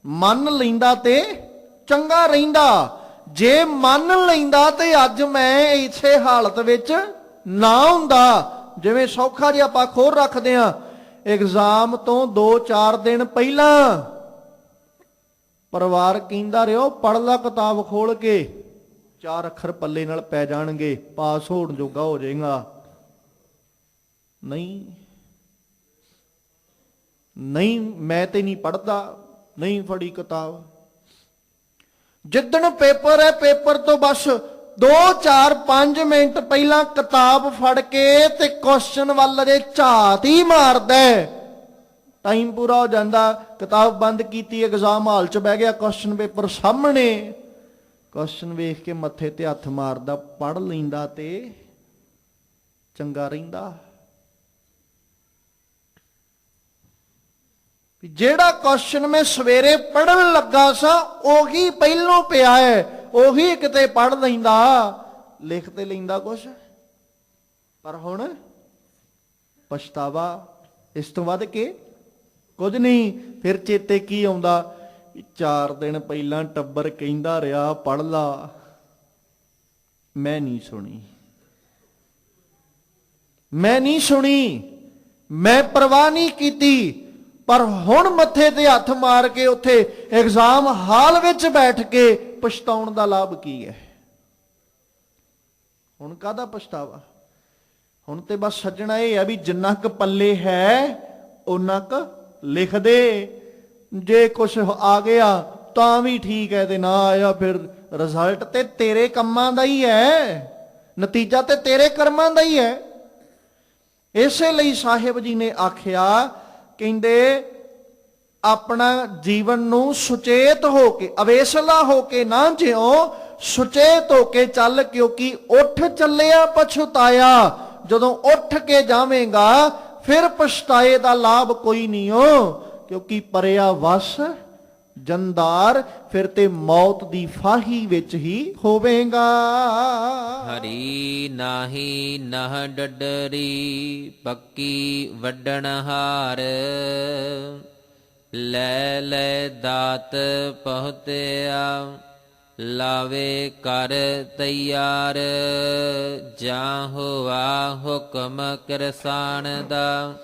ਮੰਨ ਲੈਂਦਾ ਤੇ ਚੰਗਾ ਰਹਿੰਦਾ। ਜੇ ਮੰਨ ਲੈਂਦਾ ਤੇ ਅੱਜ ਮੈਂ ਇਸੇ ਹਾਲਤ ਵਿੱਚ ਨਾ ਹੁੰਦਾ। ਜਿਵੇਂ ਸੌਖਾ ਜਿਹਾ ਆਪਾਂ ਖੋਰ ਰੱਖਦੇ ਆ, ਐਗਜ਼ਾਮ ਤੋਂ 2-4 ਦਿਨ ਪਹਿਲਾਂ ਪਰਿਵਾਰ ਕਹਿੰਦਾ ਰਿਓ ਪੜ੍ਹ ਲਾ ਕਿਤਾਬ ਖੋਲ ਕੇ, 4 ਅੱਖਰ ਪੱਲੇ ਨਾਲ ਪੈ ਜਾਣਗੇ, ਪਾਸ ਹੋਣ ਜੋਗਾ ਹੋ ਜਾਏਗਾ। ਨਹੀਂ ਨਹੀਂ, ਮੈਂ ਤੇ ਨਹੀਂ ਪੜ੍ਹਦਾ, ਨਹੀਂ ਫੜੀ ਕਿਤਾਬ। ਜਿੱਦਣ ਪੇਪਰ ਹੈ, ਪੇਪਰ ਤੋਂ ਬਸ 2-4-5 ਮਿੰਟ ਪਹਿਲਾਂ ਕਿਤਾਬ ਫੜ ਕੇ ਤੇ ਕੁਐਸਚਨ ਵੱਲ ਜੇ ਝਾਤ ਹੀ ਮਾਰਦਾ, ਟਾਈਮ ਪੂਰਾ ਹੋ ਜਾਂਦਾ। ਕਿਤਾਬ ਬੰਦ ਕੀਤੀ, ਐਗਜ਼ਾਮ ਹਾਲ 'ਚ ਬਹਿ ਗਿਆ, ਕੁਐਸਚਨ ਪੇਪਰ ਸਾਹਮਣੇ, ਕੁਐਸਚਨ ਵੇਖ ਕੇ ਮੱਥੇ ਤੇ ਹੱਥ ਮਾਰਦਾ, ਪੜ੍ਹ ਲੈਂਦਾ ਤੇ ਚੰਗਾ ਰਹਿੰਦਾ। ਜਿਹੜਾ ਕੁਐਸਚਨ ਮੈਂ ਸਵੇਰੇ ਪੜ੍ਹਨ ਲੱਗਾ ਸਾਂ ਉਹੀ ਪਹਿਲੋਂ ਪਿਆ ਹੈ, ਉਹੀ ਕਿਤੇ ਪੜ੍ਹ ਲੈਂਦਾ, ਲਿਖ ਤੇ ਲੈਂਦਾ ਕੁਛ। ਪਰ ਹੁਣ ਪਛਤਾਵਾ, ਇਸ ਤੋਂ ਵੱਧ ਕੇ ਕੁਝ ਨਹੀਂ। ਫਿਰ ਚੇਤੇ ਕੀ ਆਉਂਦਾ, 4 ਦਿਨ ਪਹਿਲਾਂ ਟੱਬਰ ਕਹਿੰਦਾ ਰਿਹਾ ਪੜ੍ਹ ਲਾ, ਮੈਂ ਨਹੀਂ ਸੁਣੀ, ਮੈਂ ਨਹੀਂ ਸੁਣੀ, ਮੈਂ ਪਰਵਾਹ ਨਹੀਂ ਕੀਤੀ। ਪਰ ਹੁਣ ਮੱਥੇ ਤੇ ਹੱਥ ਮਾਰ ਕੇ ਉੱਥੇ ਐਗਜ਼ਾਮ ਹਾਲ ਵਿੱਚ ਬੈਠ ਕੇ ਪਛਤਾਉਣ ਦਾ ਲਾਭ ਕੀ ਹੈ? ਹੁਣ ਕਾਹਦਾ ਪਛਤਾਵਾ? ਹੁਣ ਤੇ ਬਸ ਸੱਜਣਾ ਇਹ ਹੈ ਵੀ ਜਿੰਨਾ ਕੁ ਪੱਲੇ ਹੈ ਓਨਾ ਕੁ ਲਿਖ ਦੇ। ਜੇ ਕੁਛ ਆ ਗਿਆ ਤਾਂ ਵੀ ਠੀਕ ਹੈ, ਤੇ ਨਾ ਆਇਆ ਫਿਰ ਰਿਜ਼ਲਟ ਤੇ ਤੇਰੇ ਕੰਮਾਂ ਦਾ ਹੀ ਹੈ, ਨਤੀਜਾ ਤੇ ਤੇਰੇ ਕਰਮਾਂ ਦਾ ਹੀ ਹੈ। ਇਸੇ ਲਈ ਸਾਹਿਬ ਜੀ ਨੇ ਆਖਿਆ, ਕਹਿੰਦੇ ਆਪਣਾ ਜੀਵਨ ਨੂੰ ਸੁਚੇਤ ਹੋ ਕੇ, ਅਵੇਸਲਾ ਹੋ ਕੇ ਨਾ ਜਿਉ, ਸੁਚੇਤ ਹੋ ਕੇ ਚੱਲ, ਕਿਉਂਕਿ ਉੱਠ ਚੱਲਿਆ ਪਛਤਾਇਆ। ਜਦੋਂ ਉੱਠ ਕੇ ਜਾਵੇਂਗਾ ਫਿਰ ਪਛਤਾਏ ਦਾ ਲਾਭ ਕੋਈ ਨਹੀਂ ਹੋ, ਕਿਉਂਕਿ ਪਰਿਆ ਵਸ ਜੰਦਾਰ, ਫਿਰ ਤੇ ਮੌਤ ਦੀ ਫਾਹੀ ਵਿੱਚ ਹੀ ਹੋਵੇਗਾ। ਹਰੀ ਨਾਹੀ ਨਹ ਡਡਰੀ, ਪੱਕੀ ਵੱਡਣ ਹਾਰ, ਲੈ ਲੈ ਦਾਤ ਪਹੁਤਿਆ, ਲਾਵੇ ਕਰ ਤੈਯਾਰ, ਜਾਂ ਹੋਆ ਹੁਕਮ ਕਿਰਸਾਨ ਦਾ,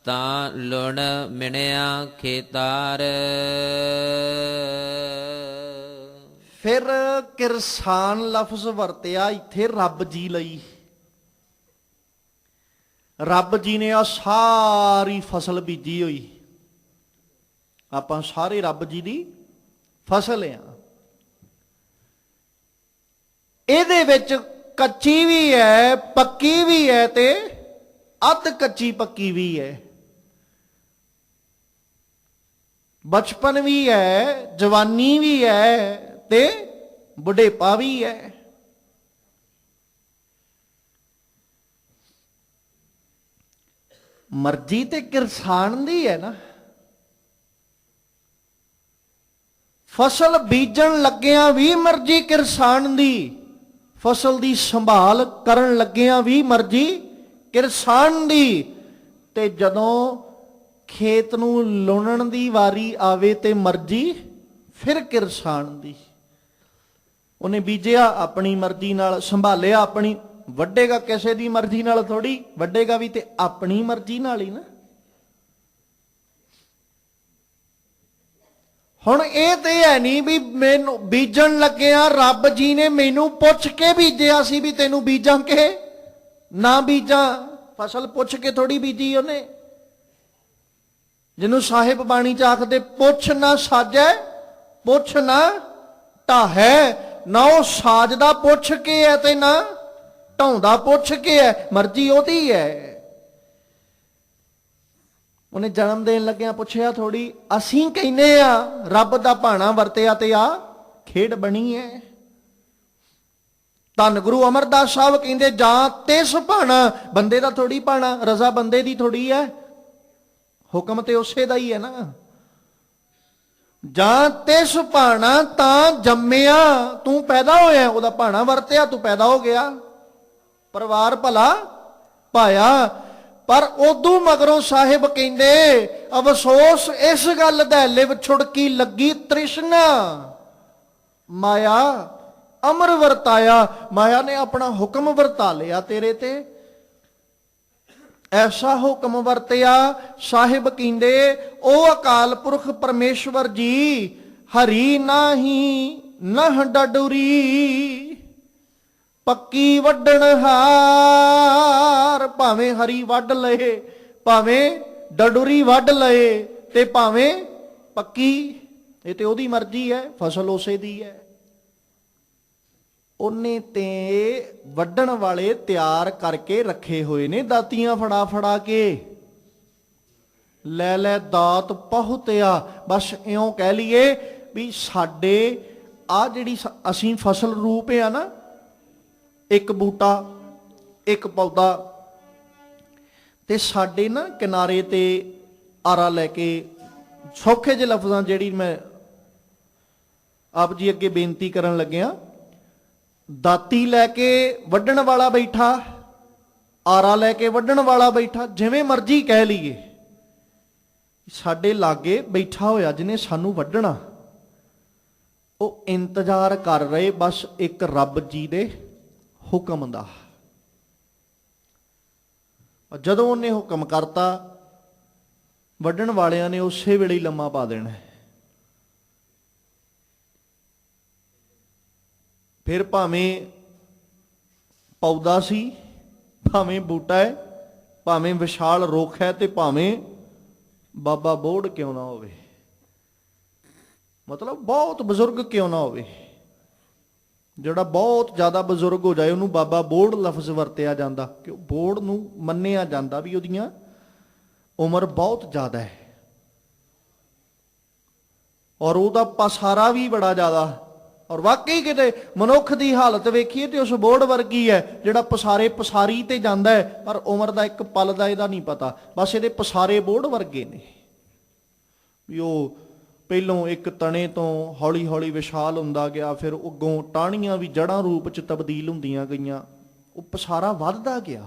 ਤਾਂ ਲੁਣ ਮਿਣਿਆ ਖੇਤਾਰ। ਫਿਰ ਕਿਰਸਾਨ ਲਫ਼ਜ਼ ਵਰਤਿਆ ਇੱਥੇ ਰੱਬ ਜੀ ਲਈ। ਰੱਬ ਜੀ ਨੇ ਆ ਸਾਰੀ ਫਸਲ ਬੀਜੀ ਹੋਈ, ਆਪਾਂ ਸਾਰੇ ਰੱਬ ਜੀ ਦੀ ਫਸਲ ਆ। ਇਹਦੇ ਵਿੱਚ ਕੱਚੀ ਵੀ ਹੈ, ਪੱਕੀ ਵੀ ਹੈ, ਤੇ ਅੱਧ ਕੱਚੀ ਪੱਕੀ ਵੀ ਹੈ। ਬਚਪਨ ਵੀ ਹੈ, ਜਵਾਨੀ ਵੀ ਹੈ, ਤੇ ਬੁਢੇਪਾ ਵੀ ਹੈ। ਮਰਜ਼ੀ ਤੇ ਕਿਰਸਾਨ ਦੀ ਹੈ ਨਾ। ਫਸਲ ਬੀਜਣ ਲੱਗਿਆਂ ਵੀ ਮਰਜ਼ੀ ਕਿਰਸਾਨ ਦੀ, ਫਸਲ ਦੀ ਸੰਭਾਲ ਕਰਨ ਲੱਗਿਆਂ ਵੀ ਮਰਜ਼ੀ ਕਿਰਸਾਨ ਦੀ, ਤੇ ਜਦੋਂ ਖੇਤ ਨੂੰ ਲੁਣਨ ਦੀ ਵਾਰੀ ਆਵੇ ਤੇ ਮਰਜ਼ੀ ਫਿਰ ਕਿਰਸਾਨ ਦੀ। ਉਹਨੇ ਬੀਜਿਆ ਆਪਣੀ ਮਰਜ਼ੀ ਨਾਲ, ਸੰਭਾਲਿਆ ਆਪਣੀ, ਵੱਢੇਗਾ ਕਿਸੇ ਦੀ ਮਰਜ਼ੀ ਨਾਲ ਥੋੜੀ, ਵੱਢੇਗਾ ਵੀ ਤੇ ਆਪਣੀ ਮਰਜ਼ੀ ਨਾਲ ਹੀ ਨਾ। ਹੁਣ ਇਹ ਤੇ ਹੈ ਨਹੀਂ ਵੀ ਮੈਨੂੰ ਬੀਜਣ ਲੱਗਿਆ ਰੱਬ ਜੀ ਨੇ ਮੈਨੂੰ ਪੁੱਛ ਕੇ ਬੀਜਿਆ ਸੀ ਵੀ ਤੈਨੂੰ ਬੀਜਾਂ ਕਿ ਨਾ ਬੀਜਾਂ। ਫਸਲ ਪੁੱਛ ਕੇ ਥੋੜੀ ਬੀਜੀ ਉਹਨੇ। ਜਿਹਨੂੰ ਸਾਹਿਬ ਬਾਣੀ ਚ ਆਖਦੇ ਪੁੱਛ ਨਾ ਸਾਜੈ ਪੁੱਛ ਨਾ ਢਾਹੈ। ਨਾ ਉਹ ਸਾਜਦਾ ਪੁੱਛ ਕੇ ਹੈ ਤੇ ਨਾ ਢਾਉਂਦਾ ਪੁੱਛ ਕੇ ਹੈ, ਮਰਜ਼ੀ ਉਹਦੀ ਹੈ। ਉਹਨੇ ਜਨਮ ਦੇਣ ਲੱਗਿਆ ਪੁੱਛਿਆ ਥੋੜੀ। ਅਸੀਂ ਕਹਿੰਦੇ ਆ ਰੱਬ ਦਾ ਭਾਣਾ ਵਰਤਿਆ ਤੇ ਆ ਖੇਡ ਬਣੀ ਹੈ। ਧੰਨ ਗੁਰੂ ਅਮਰਦਾਸ ਸਾਹਿਬ ਕਹਿੰਦੇ ਜਾਂ ਤਿਸ ਭਾਣਾ, ਬੰਦੇ ਦਾ ਥੋੜੀ ਭਾਣਾ, ਰਜ਼ਾ ਬੰਦੇ ਦੀ ਥੋੜੀ ਹੈ, ਹੁਕਮ ਤੇ ਉਸੇ ਦਾ ਹੀ ਹੈ ਨਾ। ਜਾਂ ਤਿਸ ਭਾਣਾ ਤਾਂ ਜੰਮਿਆ, ਤੂੰ ਪੈਦਾ ਹੋਇਆ, ਉਹਦਾ ਭਾਣਾ ਵਰਤਿਆ, ਤੂੰ ਪੈਦਾ ਹੋ ਗਿਆ, ਪਰਿਵਾਰ ਭਲਾ ਪਾਇਆ। ਪਰ ਉਦੋਂ ਮਗਰੋਂ ਸਾਹਿਬ ਕਹਿੰਦੇ ਅਫਸੋਸ ਇਸ ਗੱਲ ਦਾ ਲਿਵ ਛੁੜਕੀ ਲੱਗੀ ਤ੍ਰਿਸ਼ਨਾ। ਮਾਇਆ ਅਮਰ ਵਰਤਾਇਆ, ਮਾਇਆ ਨੇ ਆਪਣਾ ਹੁਕਮ ਵਰਤਾ ਲਿਆ ਤੇਰੇ ਤੇ। ਐਸਾ ਹੁਕਮ ਵਰਤਿਆ ਸਾਹਿਬ ਕਹਿੰਦੇ ਉਹ ਅਕਾਲ ਪੁਰਖ ਪਰਮੇਸ਼ਵਰ ਜੀ ਹਰੀ ਨਾਹੀ ਨਹ ਡਡੂਰੀ ਪੱਕੀ ਵੱਢਣ ਹਾਰ। ਭਾਵੇਂ ਹਰੀ ਵੱਢ ਲਏ, ਭਾਵੇਂ ਡਡੂਰੀ ਵੱਢ ਲਏ ਤੇ ਭਾਵੇਂ ਪੱਕੀ, ਇਹ ਤੇ ਉਹਦੀ ਮਰਜ਼ੀ ਹੈ, ਫਸਲ ਉਸੇ ਦੀ ਹੈ। ਉਹਨੇ ਤੇ ਵੱਢਣ ਵਾਲੇ ਤਿਆਰ ਕਰਕੇ ਰੱਖੇ ਹੋਏ ਨੇ ਦਾਤੀਆਂ ਫੜਾ ਫੜਾ ਕੇ। ਲੈ ਲੈ ਦਾਤ ਪਹੁਤਿਆ, ਬਸ ਇਉਂ ਕਹਿ ਲਈਏ ਵੀ ਸਾਡੇ ਆ ਜਿਹੜੀ ਅਸੀਂ ਫਸਲ ਰੂਪ ਆ ਨਾ, ਇੱਕ ਬੂਟਾ ਇੱਕ ਪੌਦਾ, ਤੇ ਸਾਡੇ ਨਾ ਕਿਨਾਰੇ ਤੇ ਆਰਾ ਲੈ ਕੇ ਸੌਖੇ ਜਿਹੇ ਲਫ਼ਜ਼ਾਂ ਜਿਹੜੀ ਮੈਂ ਆਪ ਜੀ ਅੱਗੇ ਬੇਨਤੀ ਕਰਨ ਲੱਗਿਆ, ਦਾਤੀ ਲੈ ਕੇ ਵੱਢਣ ਵਾਲਾ ਬੈਠਾ, ਆਰਾ ਲੈ ਕੇ ਵੱਢਣ ਵਾਲਾ ਬੈਠਾ, ਜਿਵੇਂ ਮਰਜ਼ੀ ਕਹਿ ਲਈਏ, ਸਾਡੇ ਲਾਗੇ ਬੈਠਾ ਹੋਇਆ ਜਿਹਨੇ ਸਾਨੂੰ ਵੱਢਣਾ। ਉਹ ਇੰਤਜ਼ਾਰ ਕਰ ਰਹੇ ਬਸ ਇੱਕ ਰੱਬ ਜੀ ਦੇ ਹੁਕਮ ਦਾ। ਜਦੋਂ ਉਹਨੇ ਹੁਕਮ ਕਰਤਾ ਵੱਢਣ ਵਾਲਿਆਂ ਨੇ ਉਸੇ ਵੇਲੇ ਹੀ ਲੰਮਾ ਪਾ ਦੇਣਾ। ਫਿਰ ਭਾਵੇਂ ਪੌਦਾ ਸੀ, ਭਾਵੇਂ ਬੂਟਾ ਹੈ, ਭਾਵੇਂ ਵਿਸ਼ਾਲ ਰੁੱਖ ਹੈ, ਤੇ ਭਾਵੇਂ ਬਾਬਾ ਬੋੜ ਕਿਉਂ ਨਾ ਹੋਵੇ, ਮਤਲਬ ਬਹੁਤ ਬਜ਼ੁਰਗ ਕਿਉਂ ਨਾ ਹੋਵੇ, ਜਿਹੜਾ ਬਹੁਤ ਜ਼ਿਆਦਾ ਬਜ਼ੁਰਗ ਹੋ ਜਾਏ ਉਹਨੂੰ ਬਾਬਾ ਬੋੜ ਲਫ਼ਜ਼ ਵਰਤਿਆ ਜਾਂਦਾ, ਕਿ ਬੋੜ ਨੂੰ ਮੰਨਿਆ ਜਾਂਦਾ ਵੀ ਉਹਦੀਆਂ ਉਮਰ ਬਹੁਤ ਜ਼ਿਆਦਾ ਹੈ ਔਰ ਉਹਦਾ ਪਸਾਰਾ ਵੀ ਬੜਾ ਜ਼ਿਆਦਾ। ਔਰ ਵਾਕਈ ਕਿਤੇ ਮਨੁੱਖ ਦੀ ਹਾਲਤ ਵੇਖੀਏ ਤੇ ਉਸ ਬੋੜ ਵਰਗੀ ਹੈ ਜਿਹੜਾ ਪਸਾਰੇ ਪਸਾਰੀ ਤੇ ਜਾਂਦਾ ਹੈ, ਪਰ ਉਮਰ ਦਾ ਇੱਕ ਪਲ ਦਾ ਇਹਦਾ ਨਹੀਂ ਪਤਾ। ਬਸ ਇਹਦੇ ਪਸਾਰੇ ਬੋੜ ਵਰਗੇ ਨੇ ਵੀ ਉਹ ਪਹਿਲੋਂ ਇੱਕ ਤਣੇ ਤੋਂ ਹੌਲੀ ਹੌਲੀ ਵਿਸ਼ਾਲ ਹੁੰਦਾ ਗਿਆ, ਫਿਰ ਅੱਗੋਂ ਟਾਹਣੀਆਂ ਵੀ ਜੜ੍ਹਾਂ ਰੂਪ ਚ ਤਬਦੀਲ ਹੁੰਦੀਆਂ ਗਈਆਂ, ਉਹ ਪਸਾਰਾ ਵੱਧਦਾ ਗਿਆ।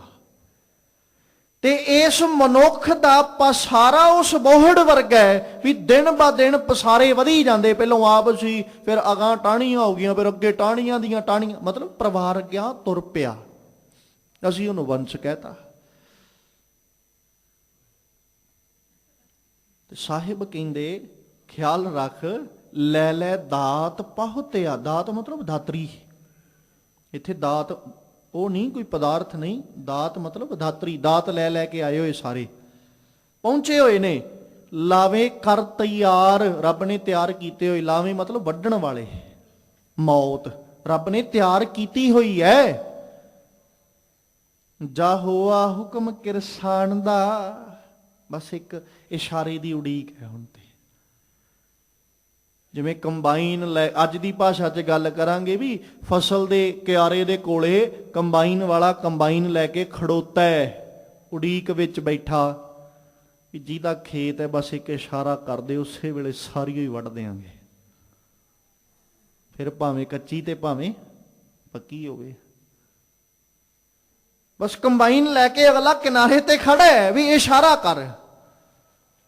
ਤੇ ਇਸ ਮਨੁੱਖ ਦਾ ਪਸਾਰਾ ਉਸ ਬੋਹੜ ਵਰਗਾ ਹੈ ਵੀ ਦਿਨ ਬਾ ਦਿਨ ਪਸਾਰੇ ਵਧੀ ਜਾਂਦੇ। ਪਹਿਲੋਂ ਆਪ ਸੀ, ਫਿਰ ਅਗਾਂਹ ਟਾਹਣੀਆਂ ਹੋ ਗਈਆਂ, ਫਿਰ ਅੱਗੇ ਟਾਹਣੀਆਂ ਦੀਆਂ ਟਾਹਣੀਆਂ, ਮਤਲਬ ਪਰਿਵਾਰ ਗਿਆ ਤੁਰ ਪਿਆ। ਅਸੀਂ ਉਹਨੂੰ ਵੰਸ਼ ਕਹਿਤਾ। ਤੇ ਸਾਹਿਬ ਕਹਿੰਦੇ ਖਿਆਲ ਰੱਖ, ਲੈ ਲੈ ਦਾਤ ਪਹੁਤਿਆ। ਦਾਤ ਮਤਲਬ ਦਾਤਰੀ। ਇੱਥੇ ਦਾਤ ਉਹ ਨਹੀਂ ਕੋਈ ਪਦਾਰਥ ਨਹੀਂ, ਦਾਤ ਮਤਲਬ ਦਾਤਰੀ। ਦਾਤ ਲੈ ਲੈ ਕੇ ਆਏ ਹੋਏ ਸਾਰੇ ਪਹੁੰਚੇ ਹੋਏ ਨੇ। ਲਾਵੇ ਕਰ ਤਿਆਰ, ਰੱਬ ਨੇ ਤਿਆਰ ਕੀਤੇ ਹੋਏ। ਲਾਵੇ ਮਤਲਬ ਵੱਢਣ ਵਾਲੇ। ਮੌਤ ਰੱਬ ਨੇ ਤਿਆਰ ਕੀਤੀ ਹੋਈ ਹੈ। ਜਾ ਹੋਆ ਹੁਕਮ ਕਿਰਸਾਨ ਦਾ, ਬਸ ਇੱਕ ਇਸ਼ਾਰੇ ਦੀ ਉਡੀਕ ਹੈ ਹੁਣ ਤੇ। ਜਿਵੇਂ ਕੰਬਾਈਨ ਲੈ, ਅੱਜ ਦੀ ਭਾਸ਼ਾ 'ਚ ਗੱਲ ਕਰਾਂਗੇ ਵੀ ਫਸਲ ਦੇ ਕਿਆਰੇ ਦੇ ਕੋਲੇ ਕੰਬਾਈਨ ਵਾਲਾ ਕੰਬਾਈਨ ਲੈ ਕੇ ਖੜੋਤਾ ਹੈ, ਉਡੀਕ ਵਿੱਚ ਬੈਠਾ ਵੀ ਜਿਹਦਾ ਖੇਤ ਹੈ ਬਸ ਇੱਕ ਇਸ਼ਾਰਾ ਕਰਦੇ ਉਸੇ ਵੇਲੇ ਸਾਰੀ ਹੀ ਵੱਢ ਦਿਆਂਗੇ, ਫਿਰ ਭਾਵੇਂ ਕੱਚੀ ਤੇ ਭਾਵੇਂ ਪੱਕੀ ਹੋਵੇ। ਬਸ ਕੰਬਾਈਨ ਲੈ ਕੇ ਅਗਲਾ ਕਿਨਾਰੇ ਤੇ ਖੜਾ ਹੈ ਵੀ ਇਸ਼ਾਰਾ ਕਰ।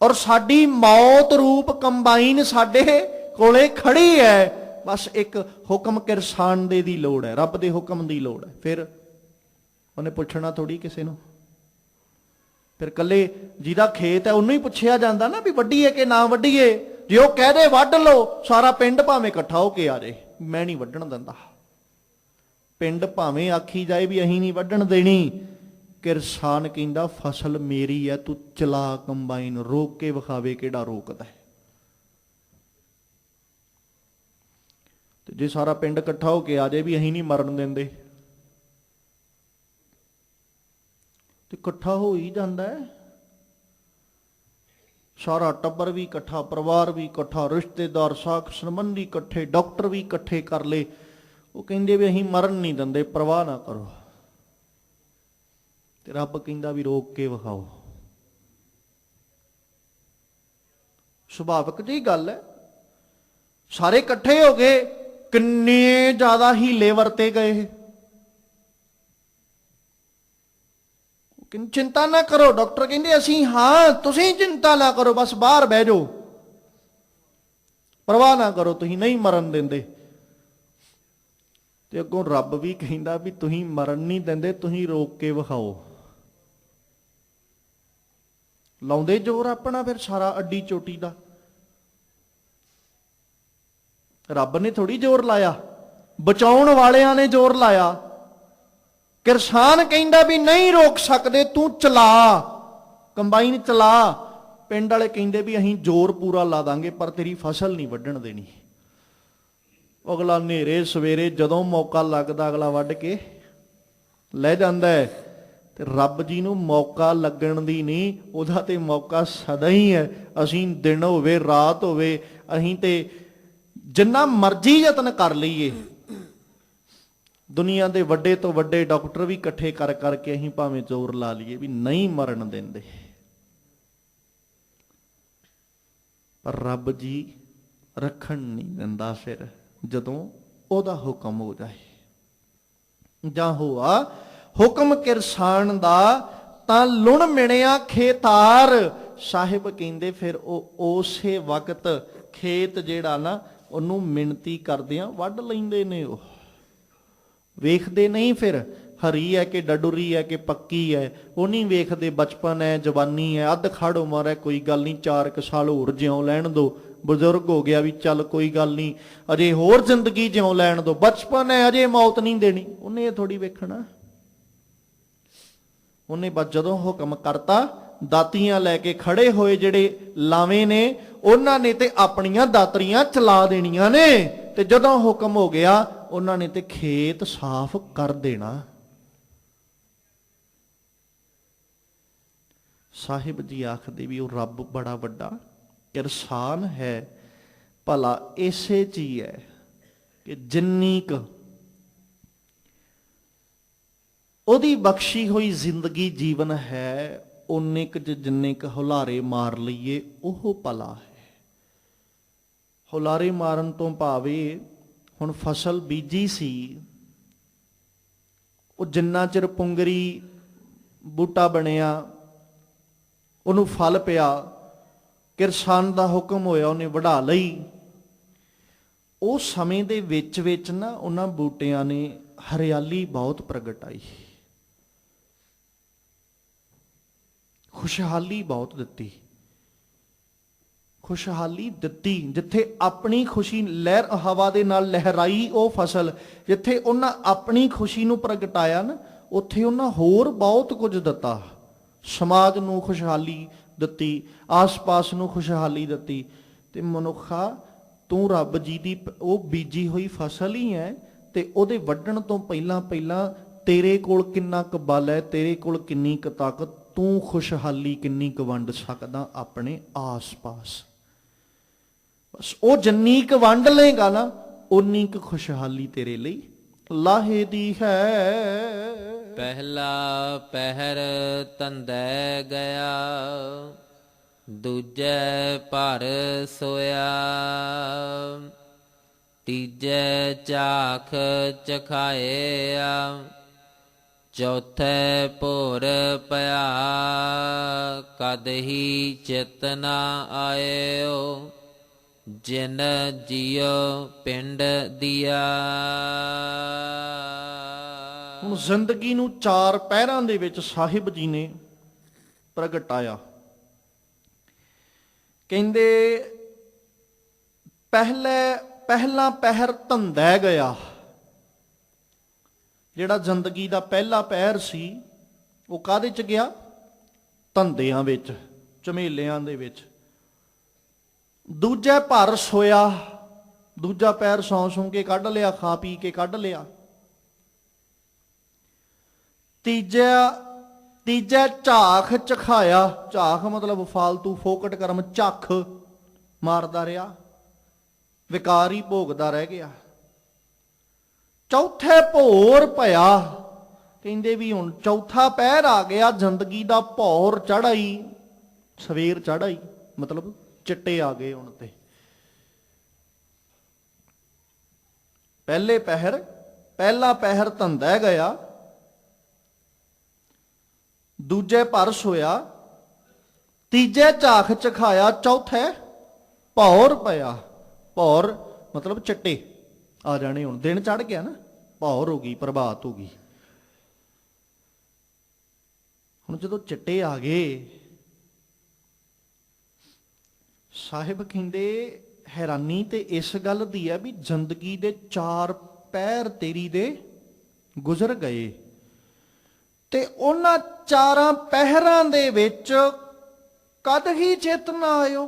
ਔਰ ਸਾਡੀ ਮੌਤ ਰੂਪ ਕੰਬਾਈਨ ਸਾਡੇ ਕੋਲੇ ਖੜੀ ਹੈ, ਬਸ ਇੱਕ ਹੁਕਮ ਕਿਰਸਾਨ ਦੇ ਦੀ ਲੋੜ ਹੈ, ਰੱਬ ਦੇ ਹੁਕਮ ਦੀ ਲੋੜ ਹੈ। ਫਿਰ ਉਹਨੇ ਪੁੱਛਣਾ ਥੋੜੀ ਕਿਸੇ ਨੂੰ, ਫਿਰ ਕੱਲੇ ਜਿਹਦਾ ਖੇਤ ਹੈ ਉਹਨੂੰ ਹੀ ਪੁੱਛਿਆ ਜਾਂਦਾ ਨਾ ਵੀ ਵੱਢੀਏ ਕਿ ਨਾ ਵੱਢੀਏ। ਜੇ ਉਹ ਕਹਿ ਦੇ ਵੱਢ ਲਓ, ਸਾਰਾ ਪਿੰਡ ਭਾਵੇਂ ਇਕੱਠਾ ਹੋ ਕੇ ਆ ਜਾਏ, ਮੈਂ ਨਹੀਂ ਵੱਢਣ ਦਿੰਦਾ। ਪਿੰਡ ਭਾਵੇਂ ਆਖੀ ਜਾਏ ਵੀ ਅਸੀਂ ਨਹੀਂ ਵੱਢਣ ਦੇਣੀ, ਕਿਰਸਾਨ ਕਹਿੰਦਾ ਫਸਲ ਮੇਰੀ ਹੈ, ਤੂੰ ਚਲਾ ਕੰਬਾਈਨ, ਰੋਕ ਕੇ ਵਿਖਾਵੇ ਕਿਹੜਾ ਰੋਕਦਾ ਹੈ। ਤੇ ਜੇ ਸਾਰਾ ਪਿੰਡ ਇਕੱਠਾ ਹੋ ਕੇ ਆ ਜਾਏ ਵੀ ਅਸੀਂ ਨਹੀਂ ਮਰਨ ਦਿੰਦੇ, ਤੇ ਇਕੱਠਾ ਹੋ ਹੀ ਜਾਂਦਾ ਹੈ। ਸਾਰਾ ਟੱਬਰ ਵੀ ਇਕੱਠਾ, ਪਰਿਵਾਰ ਵੀ ਇਕੱਠਾ, ਰਿਸ਼ਤੇਦਾਰ, ਸਾਕ ਸੰਬੰਧੀ ਇਕੱਠੇ, ਡਾਕਟਰ ਵੀ ਇਕੱਠੇ ਕਰ ਲਏ, ਉਹ ਕਹਿੰਦੇ ਵੀ ਅਸੀਂ ਮਰਨ ਨਹੀਂ ਦਿੰਦੇ, ਪਰਵਾਹ ਨਾ ਕਰੋ। ਤੇ ਰੱਬ ਕਹਿੰਦਾ ਵੀ ਰੋਕ ਕੇ ਵਿਖਾਓ। ਸੁਭਾਵਿਕ ਜਿਹੀ ਗੱਲ ਹੈ, ਸਾਰੇ ਇਕੱਠੇ ਹੋ ਗਏ, ਕਿੰਨੇ ਜ਼ਿਆਦਾ ਹੀਲੇ ਵਰਤੇ ਗਏ। ਚਿੰਤਾ ਨਾ ਕਰੋ, ਡਾਕਟਰ ਕਹਿੰਦੇ ਅਸੀਂ ਹਾਂ, ਤੁਸੀਂ ਚਿੰਤਾ ਨਾ ਕਰੋ, ਬਸ ਬਾਹਰ ਬਹਿ ਜਾਓ, ਪਰਵਾਹ ਨਾ ਕਰੋ, ਤੁਸੀਂ ਨਹੀਂ ਮਰਨ ਦਿੰਦੇ। ਤੇ ਅੱਗੋਂ ਰੱਬ ਵੀ ਕਹਿੰਦਾ ਵੀ ਤੁਸੀਂ ਮਰਨ ਨਹੀਂ ਦਿੰਦੇ, ਤੁਸੀਂ ਰੋਕ ਕੇ ਵਿਖਾਓ। ਲਾਉਂਦੇ ਜ਼ੋਰ ਆਪਣਾ ਫਿਰ ਸਾਰਾ ਅੱਡੀ ਚੋਟੀ ਦਾ। ਰੱਬ ਨੇ ਥੋੜੀ ਜ਼ੋਰ ਲਾਇਆ, ਬਚਾਉਣ ਵਾਲਿਆਂ ਨੇ ਜ਼ੋਰ ਲਾਇਆ। ਕਿਰਸਾਨ ਕਹਿੰਦਾ ਵੀ ਨਹੀਂ ਰੋਕ ਸਕਦੇ, ਤੂੰ ਚਲਾ ਕੰਬਾਈਨ ਚਲਾ। ਪਿੰਡ ਵਾਲੇ ਕਹਿੰਦੇ ਵੀ ਅਸੀਂ ਜ਼ੋਰ ਪੂਰਾ ਲਾ ਦਾਂਗੇ, ਪਰ ਤੇਰੀ ਫਸਲ ਨਹੀਂ ਵੱਢਣ ਦੇਣੀ। ਅਗਲਾ ਹਨੇਰੇ ਸਵੇਰੇ ਜਦੋਂ ਮੌਕਾ ਲੱਗਦਾ ਅਗਲਾ ਵੱਢ ਕੇ ਲੈ ਜਾਂਦਾ ਹੈ। ਤੇ ਰੱਬ ਜੀ ਨੂੰ ਮੌਕਾ ਲੱਗਣ ਦੀ ਨਹੀਂ, ਉਹਦਾ ਤੇ ਮੌਕਾ ਸਦਾ ਹੀ ਹੈ। ਅਸੀਂ ਦਿਨ ਹੋਵੇ ਰਾਤ ਹੋਵੇ, ਅਸੀਂ ਤੇ ਜਿੰਨਾ ਮਰਜ਼ੀ ਯਤਨ ਕਰ ਲਈਏ, ਦੁਨੀਆ ਦੇ ਵੱਡੇ ਤੋਂ ਵੱਡੇ ਡਾਕਟਰ ਵੀ ਇਕੱਠੇ ਕਰ ਕਰਕੇ ਅਸੀਂ ਭਾਵੇਂ ਜ਼ੋਰ ਲਾ ਲਈਏ ਵੀ ਨਹੀਂ ਮਰਨ ਦਿੰਦੇ, ਪਰ ਰੱਬ ਜੀ ਰੱਖਣ ਨਹੀਂ ਦਿੰਦਾ। ਫਿਰ ਜਦੋਂ ਉਹਦਾ ਹੁਕਮ ਹੋ ਜਾਏ ਜਾਂ ਹੋਆ ਹੁਕਮ ਕਿਰਸਾਨ ਦਾ, ਤਾਂ ਲੁਣ ਮਿਣਿਆ ਖੇਤਾਰ। ਸਾਹਿਬ ਕਹਿੰਦੇ ਫਿਰ ਉਹ ਉਸੇ ਵਕਤ ਖੇਤ ਜਿਹੜਾ ਨਾ, ਉਹਨੂੰ ਮਿਣਤੀ ਕਰਦਿਆਂ ਵੱਢ ਲੈਂਦੇ ਨੇ। ਉਹ ਵੇਖਦੇ ਨਹੀਂ ਫਿਰ ਹਰੀ ਹੈ ਕਿ ਡਡੂਰੀ ਹੈ ਕਿ ਪੱਕੀ ਹੈ, ਉਹ ਨਹੀਂ ਵੇਖਦੇ। ਬਚਪਨ ਹੈ, ਜਵਾਨੀ ਹੈ, ਅੱਧ ਖੜ ਉਮਰ ਹੈ, ਕੋਈ ਗੱਲ ਨਹੀਂ, 4 ਸਾਲ ਹੋਰ ਜਿਉਂ ਲੈਣ ਦੋ। ਬਜ਼ੁਰਗ ਹੋ ਗਿਆ ਵੀ ਚੱਲ ਕੋਈ ਗੱਲ ਨਹੀਂ, ਅਜੇ ਹੋਰ ਜ਼ਿੰਦਗੀ ਜਿਉਂ ਲੈਣ ਦੋ, ਬਚਪਨ ਹੈ, ਅਜੇ ਮੌਤ ਨਹੀਂ ਦੇਣੀ। ਉਹਨੇ ਇਹ ਥੋੜੀ ਵੇਖਣਾ, ਉਹਨੇ ਬਸ ਜਦੋਂ ਹੁਕਮ ਕਰਤਾ, ਦਾਤੀਆਂ ਲੈ ਕੇ ਖੜੇ ਹੋਏ ਜਿਹੜੇ ਲਾਵੇਂ ਨੇ, ਉਹਨਾਂ ਨੇ ਤੇ ਆਪਣੀਆਂ ਦਾਤਰੀਆਂ ਚਲਾ ਦੇਣੀਆਂ ਨੇ। ਤੇ ਜਦੋਂ ਹੁਕਮ ਹੋ ਗਿਆ, ਉਹਨਾਂ ਨੇ ਤੇ ਖੇਤ ਸਾਫ਼ ਕਰ ਦੇਣਾ। ਸਾਹਿਬ ਜੀ ਆਖਦੇ ਵੀ ਉਹ ਰੱਬ ਬੜਾ ਵੱਡਾ ਕਿਰਸਾਨ ਹੈ। ਭਲਾ ਇਸੇ ਚ ਹੀ ਹੈ ਕਿ ਜਿੰਨੀ ਕੁ ਉਹਦੀ ਬਖਸ਼ੀ ਹੋਈ ਜ਼ਿੰਦਗੀ ਜੀਵਨ ਹੈ, ਉਨੇ ਕੁ ਜਿੰਨੇ ਕੁ ਹੁਲਾਰੇ ਮਾਰ ਲਈਏ ਉਹ ਭਲਾ ਹੈ। ਹੁਲਾਰੇ ਮਾਰਨ ਤੋਂ ਭਾਵੇਂ ਹੁਣ ਫਸਲ ਬੀਜੀ ਸੀ, ਉਹ ਜਿੰਨਾ ਚਿਰ ਪੁੰਗਰੀ ਬੂਟਾ ਬਣਿਆ, ਉਹਨੂੰ ਫਲ ਪਿਆ, ਕਿਰਸਾਨ ਦਾ ਹੁਕਮ ਹੋਇਆ, ਉਹਨੇ ਵਢਾ ਲਈ। ਉਹ ਸਮੇਂ ਦੇ ਵਿੱਚ ਨਾ ਉਹਨਾਂ ਬੂਟਿਆਂ ਨੇ ਹਰਿਆਲੀ ਬਹੁਤ ਪ੍ਰਗਟਾਈ, ਖੁਸ਼ਹਾਲੀ ਬਹੁਤ ਦਿੱਤੀ। ਖੁਸ਼ਹਾਲੀ ਦਿੱਤੀ ਜਿੱਥੇ ਆਪਣੀ ਖੁਸ਼ੀ ਲਹਿਰ ਹਵਾ ਦੇ ਨਾਲ ਲਹਿਰਾਈ ਉਹ ਫਸਲ, ਜਿੱਥੇ ਉਹਨਾਂ ਆਪਣੀ ਖੁਸ਼ੀ ਨੂੰ ਪ੍ਰਗਟਾਇਆ ਨਾ, ਉੱਥੇ ਉਹਨਾਂ ਹੋਰ ਬਹੁਤ ਕੁਝ ਦਿੱਤਾ। ਸਮਾਜ ਨੂੰ ਖੁਸ਼ਹਾਲੀ ਦਿੱਤੀ, ਆਸ-ਪਾਸ ਨੂੰ ਖੁਸ਼ਹਾਲੀ ਦਿੱਤੀ। ਤੇ ਮਨੁੱਖਾ, ਤੂੰ ਰੱਬ ਜੀ ਦੀ ਉਹ ਬੀਜੀ ਹੋਈ ਫਸਲ ਹੀ ਹੈ, ਤੇ ਉਹਦੇ ਵੱਢਣ ਤੋਂ ਪਹਿਲਾਂ ਤੇਰੇ ਕੋਲ ਕਿੰਨਾ ਕੁ ਬਲ ਹੈ, ਤੇਰੇ ਕੋਲ ਕਿੰਨੀ ਕੁ ਤਾਕਤ, ਤੂੰ ਖੁਸ਼ਹਾਲੀ ਕਿੰਨੀ ਕੁ ਵੰਡ ਸਕਦਾ ਆਪਣੇ ਆਸ-ਪਾਸ। ਬਸ ਉਹ ਜਿੰਨੀ ਕੁ ਵੰਡ ਲਏਗਾ ਨਾ, ਉਨੀ ਕੁ ਖੁਸ਼ਹਾਲੀ ਤੇਰੇ ਲਈ ਲਾਹੇ ਦੀ ਹੈ। ਪਹਿਲਾ ਪਹਿਰ ਤੰਦੈ ਗਿਆ, ਦੂਜੈ ਭਰ ਸੋਇਆ, ਤੀਜੈ ਝਾਖ ਚਖਾਇਆ, ਚੌਥੈ ਭੋਰ ਪਿਆ, ਕਦ ਹੀ ਚਿਤ ਨਾ ਆਇਓ, ਜਿਨ ਜੀਉ ਪਿੰਡ ਦੀਆ। ਹੁਣ ਜ਼ਿੰਦਗੀ ਨੂੰ 4 ਪਹਿਰਾਂ ਦੇ ਵਿੱਚ ਸਾਹਿਬ ਜੀ ਨੇ ਪ੍ਰਗਟਾਇਆ। ਕਹਿੰਦੇ ਪਹਿਲਾ ਪਹਿਰ ਧੰਦਾ ਗਿਆ। ਜਿਹੜਾ ਜ਼ਿੰਦਗੀ ਦਾ ਪਹਿਲਾ ਪਹਿਰ ਸੀ ਉਹ ਕਾਹਦੇ ਚ ਗਿਆ? ਧੰਦਿਆਂ ਵਿੱਚ, ਝਮੇਲਿਆਂ ਦੇ ਵਿੱਚ। ਦੂਜੇ ਭਰ ਸੋਇਆ, ਦੂਜਾ ਪਹਿਰ ਸੌਂ ਕੇ ਕੱਢ ਲਿਆ, ਖਾ ਪੀ ਕੇ ਕੱਢ ਲਿਆ। ਤੀਜਾ ਝਾਖ ਚਖਾਇਆ, ਝਾਖ ਮਤਲਬ ਫਾਲਤੂ ਫੋਕਟ ਕਰਮ, ਝੱਖ ਮਾਰਦਾ ਰਿਹਾ, ਵਿਕਾਰ ਹੀ ਭੋਗਦਾ ਰਹਿ ਗਿਆ। ਚੌਥੇ ਭੋਰ ਭਇਆ, ਕਹਿੰਦੇ ਵੀ ਹੁਣ ਚੌਥਾ ਪਹਿਰ ਆ ਗਿਆ, ਜ਼ਿੰਦਗੀ ਦਾ ਭੌਰ ਚੜ੍ਹ ਆਈ, ਸਵੇਰ ਚੜ੍ਹ ਆਈ, ਮਤਲਬ ਚਿੱਟੇ ਆ ਗਏ ਹੁਣ ਤੇ। ਪਹਿਲਾ ਪਹਿਰ ਧੰਦਾ ਗਿਆ, ਦੂਜੇ ਭਰ ਸੋਇਆ, ਤੀਜੇ ਝਾਖ ਚਖਾਇਆ, ਚੌਥੇ ਭੌਰ ਪਿਆ। ਭੌਰ ਮਤਲਬ ਚਿੱਟੇ ਆ ਜਾਣੇ, ਹੁਣ ਦਿਨ ਚੜ ਗਿਆ ਨਾ, ਭੌਰ ਹੋ ਗਈ, ਪ੍ਰਭਾਤ ਹੋ ਗਈ। ਹੁਣ ਜਦੋਂ ਚਿੱਟੇ ਆ ਗਏ, ਸਾਹਿਬ ਕਹਿੰਦੇ ਹੈਰਾਨੀ ਤੇ ਇਸ ਗੱਲ ਦੀ ਹੈ ਵੀ ਜ਼ਿੰਦਗੀ ਦੇ 4 ਪਹਿਰ ਤੇਰੀ ਦੇ ਗੁਜ਼ਰ ਗਏ, ਤੇ ਉਹਨਾਂ 4 ਪਹਿਰਾਂ ਦੇ ਵਿੱਚ ਕਦ ਹੀ ਚਿੱਤ ਨਾ ਆਇਓ।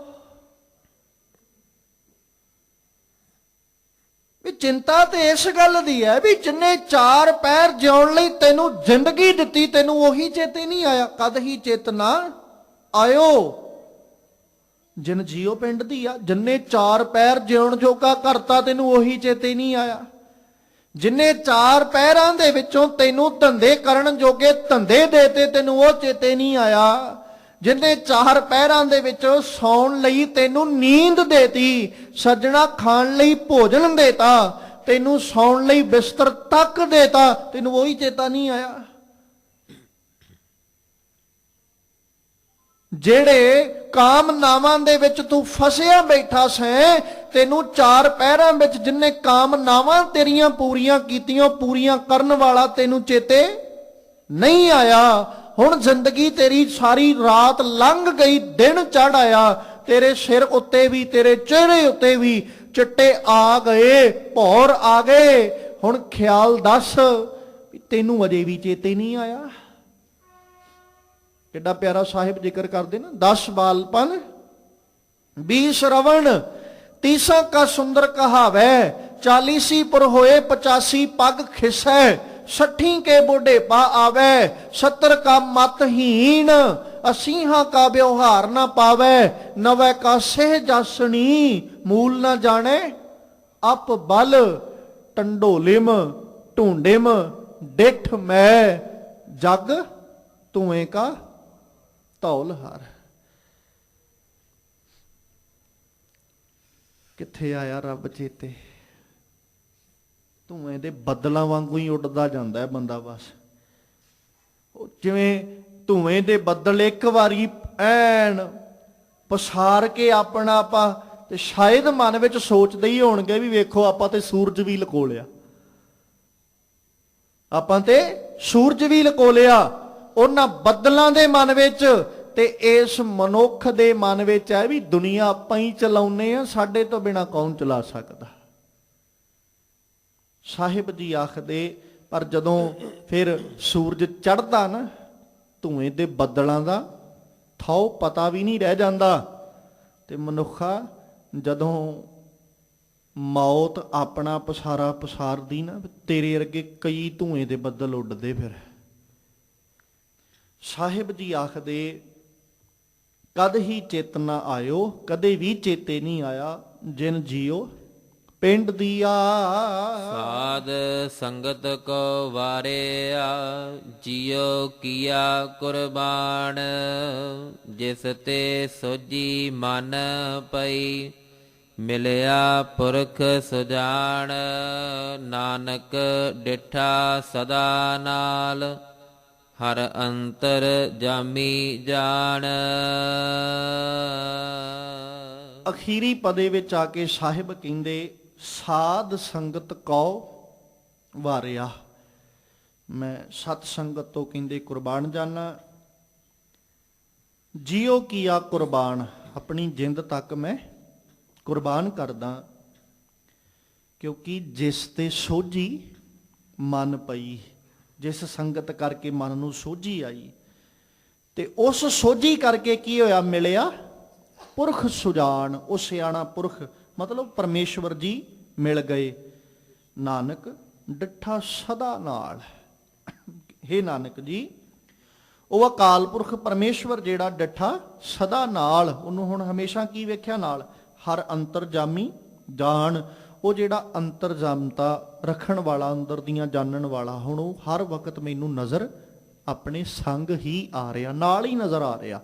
ਵੀ ਚਿੰਤਾ ਤੇ ਇਸ ਗੱਲ ਦੀ ਹੈ ਵੀ ਜਿੰਨੇ 4 ਪਹਿਰ ਜਿਉਣ ਲਈ ਤੈਨੂੰ ਜ਼ਿੰਦਗੀ ਦਿੱਤੀ, ਤੈਨੂੰ ਉਹੀ ਚੇਤੇ ਨਹੀਂ ਆਇਆ। ਕਦ ਹੀ ਚਿੱਤ ਨਾ ਆਇਓ। ਜਿਨ ਜੀਓ ਪਿੰਡ ਦੀ ਆ, ਜਿੰਨੇ 4 ਪਹਿਰ ਜਿਉਣ ਜੋਗਾ ਕਰਤਾ, ਤੈਨੂੰ ਉਹੀ ਚੇਤੇ ਨਹੀਂ ਆਇਆ। ਜਿੰਨੇ 4 ਪਹਿਰਾਂ ਦੇ ਵਿੱਚੋਂ ਤੈਨੂੰ ਧੰਦੇ ਕਰਨ ਜੋਗੇ ਧੰਦੇ ਦੇਤੇ, ਤੈਨੂੰ ਉਹ ਚੇਤੇ ਨਹੀਂ ਆਇਆ। ਜਿੰਨੇ 4 ਪਹਿਰਾਂ ਦੇ ਵਿੱਚ ਸੌਣ ਲਈ ਤੈਨੂੰ ਨੀਂਦ ਦੇਤੀ, ਸੱਜਣਾ ਖਾਣ ਲਈ ਭੋਜਨ ਦੇਤਾ, ਤੈਨੂੰ ਸੌਣ ਲਈ ਬਿਸਤਰ ਤੱਕ ਦੇਤਾ, ਤੈਨੂੰ ਉਹੀ ਚੇਤਾ ਨਹੀਂ ਆਇਆ। ਜਿਹੜੇ ਕਾਮਨਾਵਾਂ ਦੇ ਵਿੱਚ ਤੂੰ ਫਸਿਆ ਬੈਠਾ ਸੈਂ, ਤੈਨੂੰ 4 ਪਹਿਰਾਂ ਵਿੱਚ ਜਿੰਨੇ ਕਾਮਨਾਵਾਂ ਤੇਰੀਆਂ ਪੂਰੀਆਂ ਕੀਤੀਆਂ, ਪੂਰੀਆਂ ਕਰਨ ਵਾਲਾ ਤੈਨੂੰ ਚੇਤੇ ਨਹੀਂ ਆਇਆ। ਹੁਣ ਜ਼ਿੰਦਗੀ ਤੇਰੀ ਸਾਰੀ ਰਾਤ ਲੰਘ ਗਈ, ਦਿਨ ਚੜ ਆਇਆ, ਤੇਰੇ ਸਿਰ ਉੱਤੇ ਵੀ, ਤੇਰੇ ਚਿਹਰੇ ਉੱਤੇ ਵੀ ਚਿੱਟੇ ਆ ਗਏ, ਭੌਰ ਆ ਗਏ। ਹੁਣ ਖਿਆਲ ਦੱਸ, ਤੈਨੂੰ ਅਜੇ ਵੀ ਚੇਤੇ ਨਹੀਂ ਆਇਆ। ਕਿੱਡਾ ਪਿਆਰਾ ਸਾਹਿਬ ਜ਼ਿਕਰ ਕਰਦੇ ਨਾ, 10 ਬਾਲਪਨ 20 ਸ਼ਰਵਣ 30 ਕਾ ਸੁੰਦਰ ਕਹਾਵੈ, 40 ਪੁਰ ਹੋਏ 85 ਪੱਗ ਖਿਸੈ, 60 ਕੇ ਬੁਢੇਪਾ ਆਵੈ, 70 ਕਾ ਮਤਹੀਣ, 80 ਕਾ ਵਿਵਹਾਰ ਨਾ ਪਾਵੈ, 90 ਕਾ ਸਹਿ ਜਾਸਣੀ, ਮੂਲ ਨਾ ਜਾਣੇ ਅਪ ਬਲ, ਟੰਡੋਲਿਮ ਢੂੰਡਿਮ ਡਿਠ ਮੈਂ, ਜਗ ਧੂਏ ਕਾ ਧੌਲ ਹਾਰ। ਕਿੱਥੇ ਆਇਆ ਰੱਬ ਚੇਤੇ? ਧੂਏ ਦੇ ਬੱਦਲਾਂ ਵਾਂਗੂ ਹੀ ਉੱਡਦਾ ਜਾਂਦਾ ਹੈ ਬੰਦਾ। ਬਸ ਉਹ ਜਿਵੇਂ ਧੂਏ ਦੇ ਬੱਦਲ ਇੱਕ ਵਾਰੀ ਐਨ ਪਸਾਰ ਕੇ ਆਪਣਾ ਆਪਾਂ, ਤੇ ਸ਼ਾਇਦ ਮਨ ਵਿੱਚ ਸੋਚਦੇ ਹੀ ਹੋਣਗੇ ਵੀ ਵੇਖੋ ਆਪਾਂ ਤੇ ਸੂਰਜ ਵੀ ਲਕੋ ਲਿਆ, ਆਪਾਂ ਤੇ ਸੂਰਜ ਵੀ ਲਕੋ ਲਿਆ। ਉਹਨਾਂ ਬੱਦਲਾਂ ਦੇ ਮਨ ਵਿੱਚ ਤੇ ਇਸ ਮਨੁੱਖ ਦੇ ਮਨ ਵਿੱਚ ਹੈ ਵੀ ਦੁਨੀਆ ਆਪਾਂ ਹੀ ਚਲਾਉਨੇ ਆ, ਸਾਡੇ ਤੋਂ ਬਿਨਾ ਕੌਣ ਚਲਾ ਸਕਦਾ। ਸਾਹਿਬ ਜੀ ਆਖਦੇ ਪਰ ਜਦੋਂ ਫਿਰ ਸੂਰਜ ਚੜ੍ਹਦਾ ਨਾ, ਧੂਏ ਦੇ ਬੱਦਲਾਂ ਦਾ ਥਾਉ ਪਤਾ ਵੀ ਨਹੀਂ ਰਹਿ ਜਾਂਦਾ। ਤੇ ਮਨੁੱਖਾ ਜਦੋਂ ਮੌਤ ਆਪਣਾ ਪਸਾਰਾ ਪਸਾਰਦੀ ਨਾ, ਤੇਰੇ ਅੱਗੇ ਕਈ ਧੂਏ ਦੇ ਬੱਦਲ ਉੱਡਦੇ। ਫਿਰ ਸਾਹਿਬ ਜੀ ਆਖਦੇ ਕਦ ਹੀ ਚੇਤ ਨਾ ਆਇਓ, ਕਦੇ ਵੀ ਚੇਤੇ ਨਹੀਂ ਆਇਆ, ਜਿਨ ਜੀਓ ਪਿੰਡ ਦੀਆ। ਸਾਧ ਸੰਗਤ ਕੋ ਵਾਰਿਆ, ਜਿਉ ਕੀਆ ਕੁਰਬਾਨ, ਜਿਸ ਤੇ ਸੋਜੀ ਮਨ ਪਈ, ਮਿਲਿਆ ਪੁਰਖ ਸੁਜਾਨ, ਨਾਨਕ ਡਿਠਾ ਸਦਾ ਨਾਲ, ਹਰ ਅੰਤਰ ਜਾਮੀ ਜਾਣ। ਅਖੀਰੀ ਪਦੇ ਵਿੱਚ ਆ ਕੇ ਸਾਹਿਬ ਕਹਿੰਦੇ ਸਾਧ ਸੰਗਤ ਕੋ ਵਾਰਿਆ, ਮੈਂ ਸਤ ਸੰਗਤ ਤੋਂ ਕਹਿੰਦੇ ਕੁਰਬਾਨ ਜਾਣਾ। ਜਿਉ ਕੀਆ ਕੁਰਬਾਨ, ਆਪਣੀ ਜਿੰਦ ਤੱਕ ਮੈਂ ਕੁਰਬਾਨ ਕਰਦਾ। ਕਿਉਂਕਿ ਜਿਸ ਤੇ ਸੋਝੀ ਮਨ ਪਈ, ਜਿਸ ਸੰਗਤ ਕਰਕੇ ਮਨ ਨੂੰ ਸੋਝੀ ਆਈ, ਤੇ ਉਸ ਸੋਝੀ ਕਰਕੇ ਕੀ ਹੋਇਆ, ਮਿਲਿਆ ਪੁਰਖ ਸੁਜਾਨ। ਉਹ ਸਿਆਣਾ ਪੁਰਖ ਮਤਲਬ ਪਰਮੇਸ਼ਵਰ ਜੀ ਮਿਲ ਗਏ। ਨਾਨਕ ਡਿਠਾ ਸਦਾ ਨਾਲ। ਹੇ ਨਾਨਕ ਜੀ, ਉਹ ਅਕਾਲ ਪੁਰਖ ਪਰਮੇਸ਼ਵਰ ਜਿਹੜਾ ਡਿਠਾ ਸਦਾ ਨਾਲ, ਉਹਨੂੰ ਹੁਣ ਹਮੇਸ਼ਾ ਕੀ ਵੇਖਿਆ, ਨਾਲ ਹਰ ਅੰਤਰਜਾਮੀ ਜਾਣ। ਉਹ ਜਿਹੜਾ ਅੰਤਰਜਾਮਤਾ ਰੱਖਣ ਵਾਲਾ, ਅੰਦਰ ਦੀਆਂ ਜਾਣਨ ਵਾਲਾ, ਹੁਣ ਉਹ ਹਰ ਵਕਤ ਮੈਨੂੰ ਨਜ਼ਰ ਆਪਣੇ ਸੰਗ ਹੀ ਆ ਰਿਹਾ, ਨਾਲ ਹੀ ਨਜ਼ਰ ਆ ਰਿਹਾ।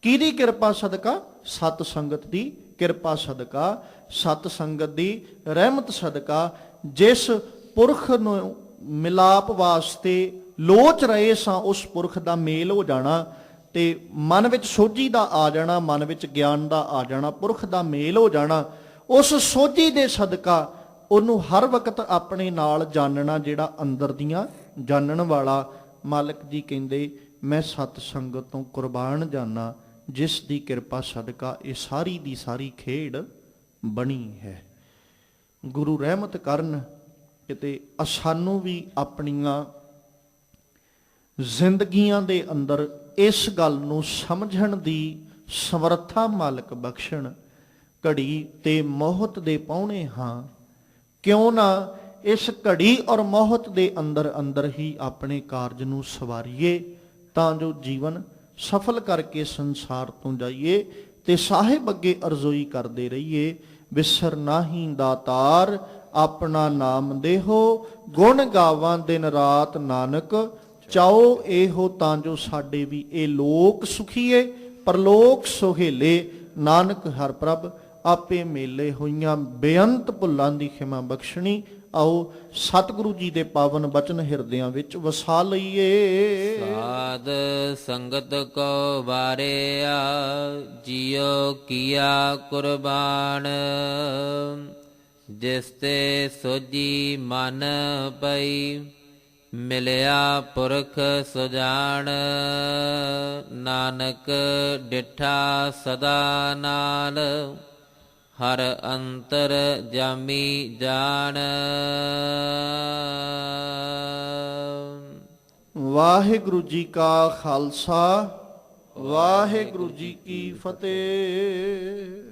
ਕਿਹਦੀ ਕਿਰਪਾ ਸਦਕਾ? ਸਤ ਸੰਗਤ ਦੀ ਕਿਰਪਾ ਸਦਕਾ, ਸਤ ਸੰਗਤ ਦੀ ਰਹਿਮਤ ਸਦਕਾ। ਜਿਸ ਪੁਰਖ ਨੂੰ ਮਿਲਾਪ ਵਾਸਤੇ ਲੋਚ ਰਹੇ ਸਾਂ, ਉਸ ਪੁਰਖ ਦਾ ਮੇਲ ਹੋ ਜਾਣਾ ਤੇ ਮਨ ਵਿੱਚ ਸੋਝੀ ਦਾ ਆ ਜਾਣਾ, ਮਨ ਵਿੱਚ ਗਿਆਨ ਦਾ ਆ ਜਾਣਾ, ਪੁਰਖ ਦਾ ਮੇਲ ਹੋ ਜਾਣਾ। ਉਸ ਸੋਝੀ ਦੇ ਸਦਕਾ ਉਹਨੂੰ ਹਰ ਵਕਤ ਆਪਣੇ ਨਾਲ ਜਾਣਨਾ, ਜਿਹੜਾ ਅੰਦਰ ਦੀਆਂ ਜਾਣਨ ਵਾਲਾ। ਮਾਲਕ ਜੀ ਕਹਿੰਦੇ, ਮੈਂ ਸਤ ਸੰਗਤ ਤੋਂ ਕੁਰਬਾਨ ਜਾਨਾ, ਜਿਸ ਦੀ ਕਿਰਪਾ ਸਦਕਾ ਇਹ ਸਾਰੀ ਦੀ ਸਾਰੀ ਖੇਡ ਬਣੀ ਹੈ। ਗੁਰੂ ਰਹਿਮਤ ਕਰਨ ਕਿਤੇ ਸਾਨੂੰ ਵੀ ਆਪਣੀਆਂ ਜ਼ਿੰਦਗੀਆਂ ਦੇ ਅੰਦਰ ਇਸ ਗੱਲ ਨੂੰ ਸਮਝਣ ਦੀ ਸਮਰੱਥਾ ਮਾਲਕ ਬਖਸ਼ਣ। ਘੜੀ ਤੇ ਮੌਤ ਦੇ ਪਾਹੁਣੇ ਹਾਂ, ਕਿਉਂ ਨਾ ਇਸ ਘੜੀ ਔਰ ਮੌਤ ਦੇ ਅੰਦਰ ਅੰਦਰ ਹੀ ਆਪਣੇ ਕਾਰਜ ਨੂੰ ਸਵਾਰੀਏ, ਤਾਂ ਜੋ ਜੀਵਨ ਸਫਲ ਕਰਕੇ ਸੰਸਾਰ ਤੋਂ ਜਾਈਏ ਤੇ ਸਾਹਿਬ ਅੱਗੇ ਅਰਜ਼ੋਈ ਕਰਦੇ ਰਹੀਏ। ਵਿਸਰ ਨਾਹੀਂ ਦਾਤਾਰ ਆਪਣਾ ਨਾਮ ਦੇਹੋ, ਗੁਣ ਗਾਵਾਂ ਦਿਨ ਰਾਤ ਨਾਨਕ ਚਾਓ ਇਹੋ, ਤਾਂ ਜੋ ਸਾਡੇ ਵੀ ਇਹ ਲੋਕ ਸੁਖੀਏ ਪਰਲੋਕ ਸੁਹੇਲੇ। ਨਾਨਕ ਹਰ ਪ੍ਰਭ ਆਪੇ ਮੇਲੇ, ਹੋਈਆਂ ਬੇਅੰਤ ਭੁੱਲਾਂ ਦੀ ਖਿਮਾ ਬਖਸ਼ਣੀ। ਆਓ ਸਤਿਗੁਰੂ ਜੀ ਦੇ ਪਾਵਨ ਬਚਨ ਹਿਰਦਿਆਂ ਵਿੱਚ ਵਸਾ ਲਈਏ। ਸਾਧ ਸੰਗਤ ਕੋ ਵਾਰਿਆ, ਜਿਉ ਕੀਆ ਕੁਰਬਾਨ। ਜਿਸ ਤੇ ਸੋਝੀ ਮਨ ਪਈ, ਮਿਲਿਆ ਪੁਰਖ ਸੁਜਾਨ। ਨਾਨਕ ਡਿਠਾ ਸਦਾ ਨਾਲ, ਹਰ ਅੰਤਰ ਜਾਮੀ ਜਾਣ। ਵਾਹਿਗੁਰੂ ਜੀ ਕਾ ਖਾਲਸਾ, ਵਾਹਿਗੁਰੂ ਜੀ ਕੀ ਫਤਿਹ।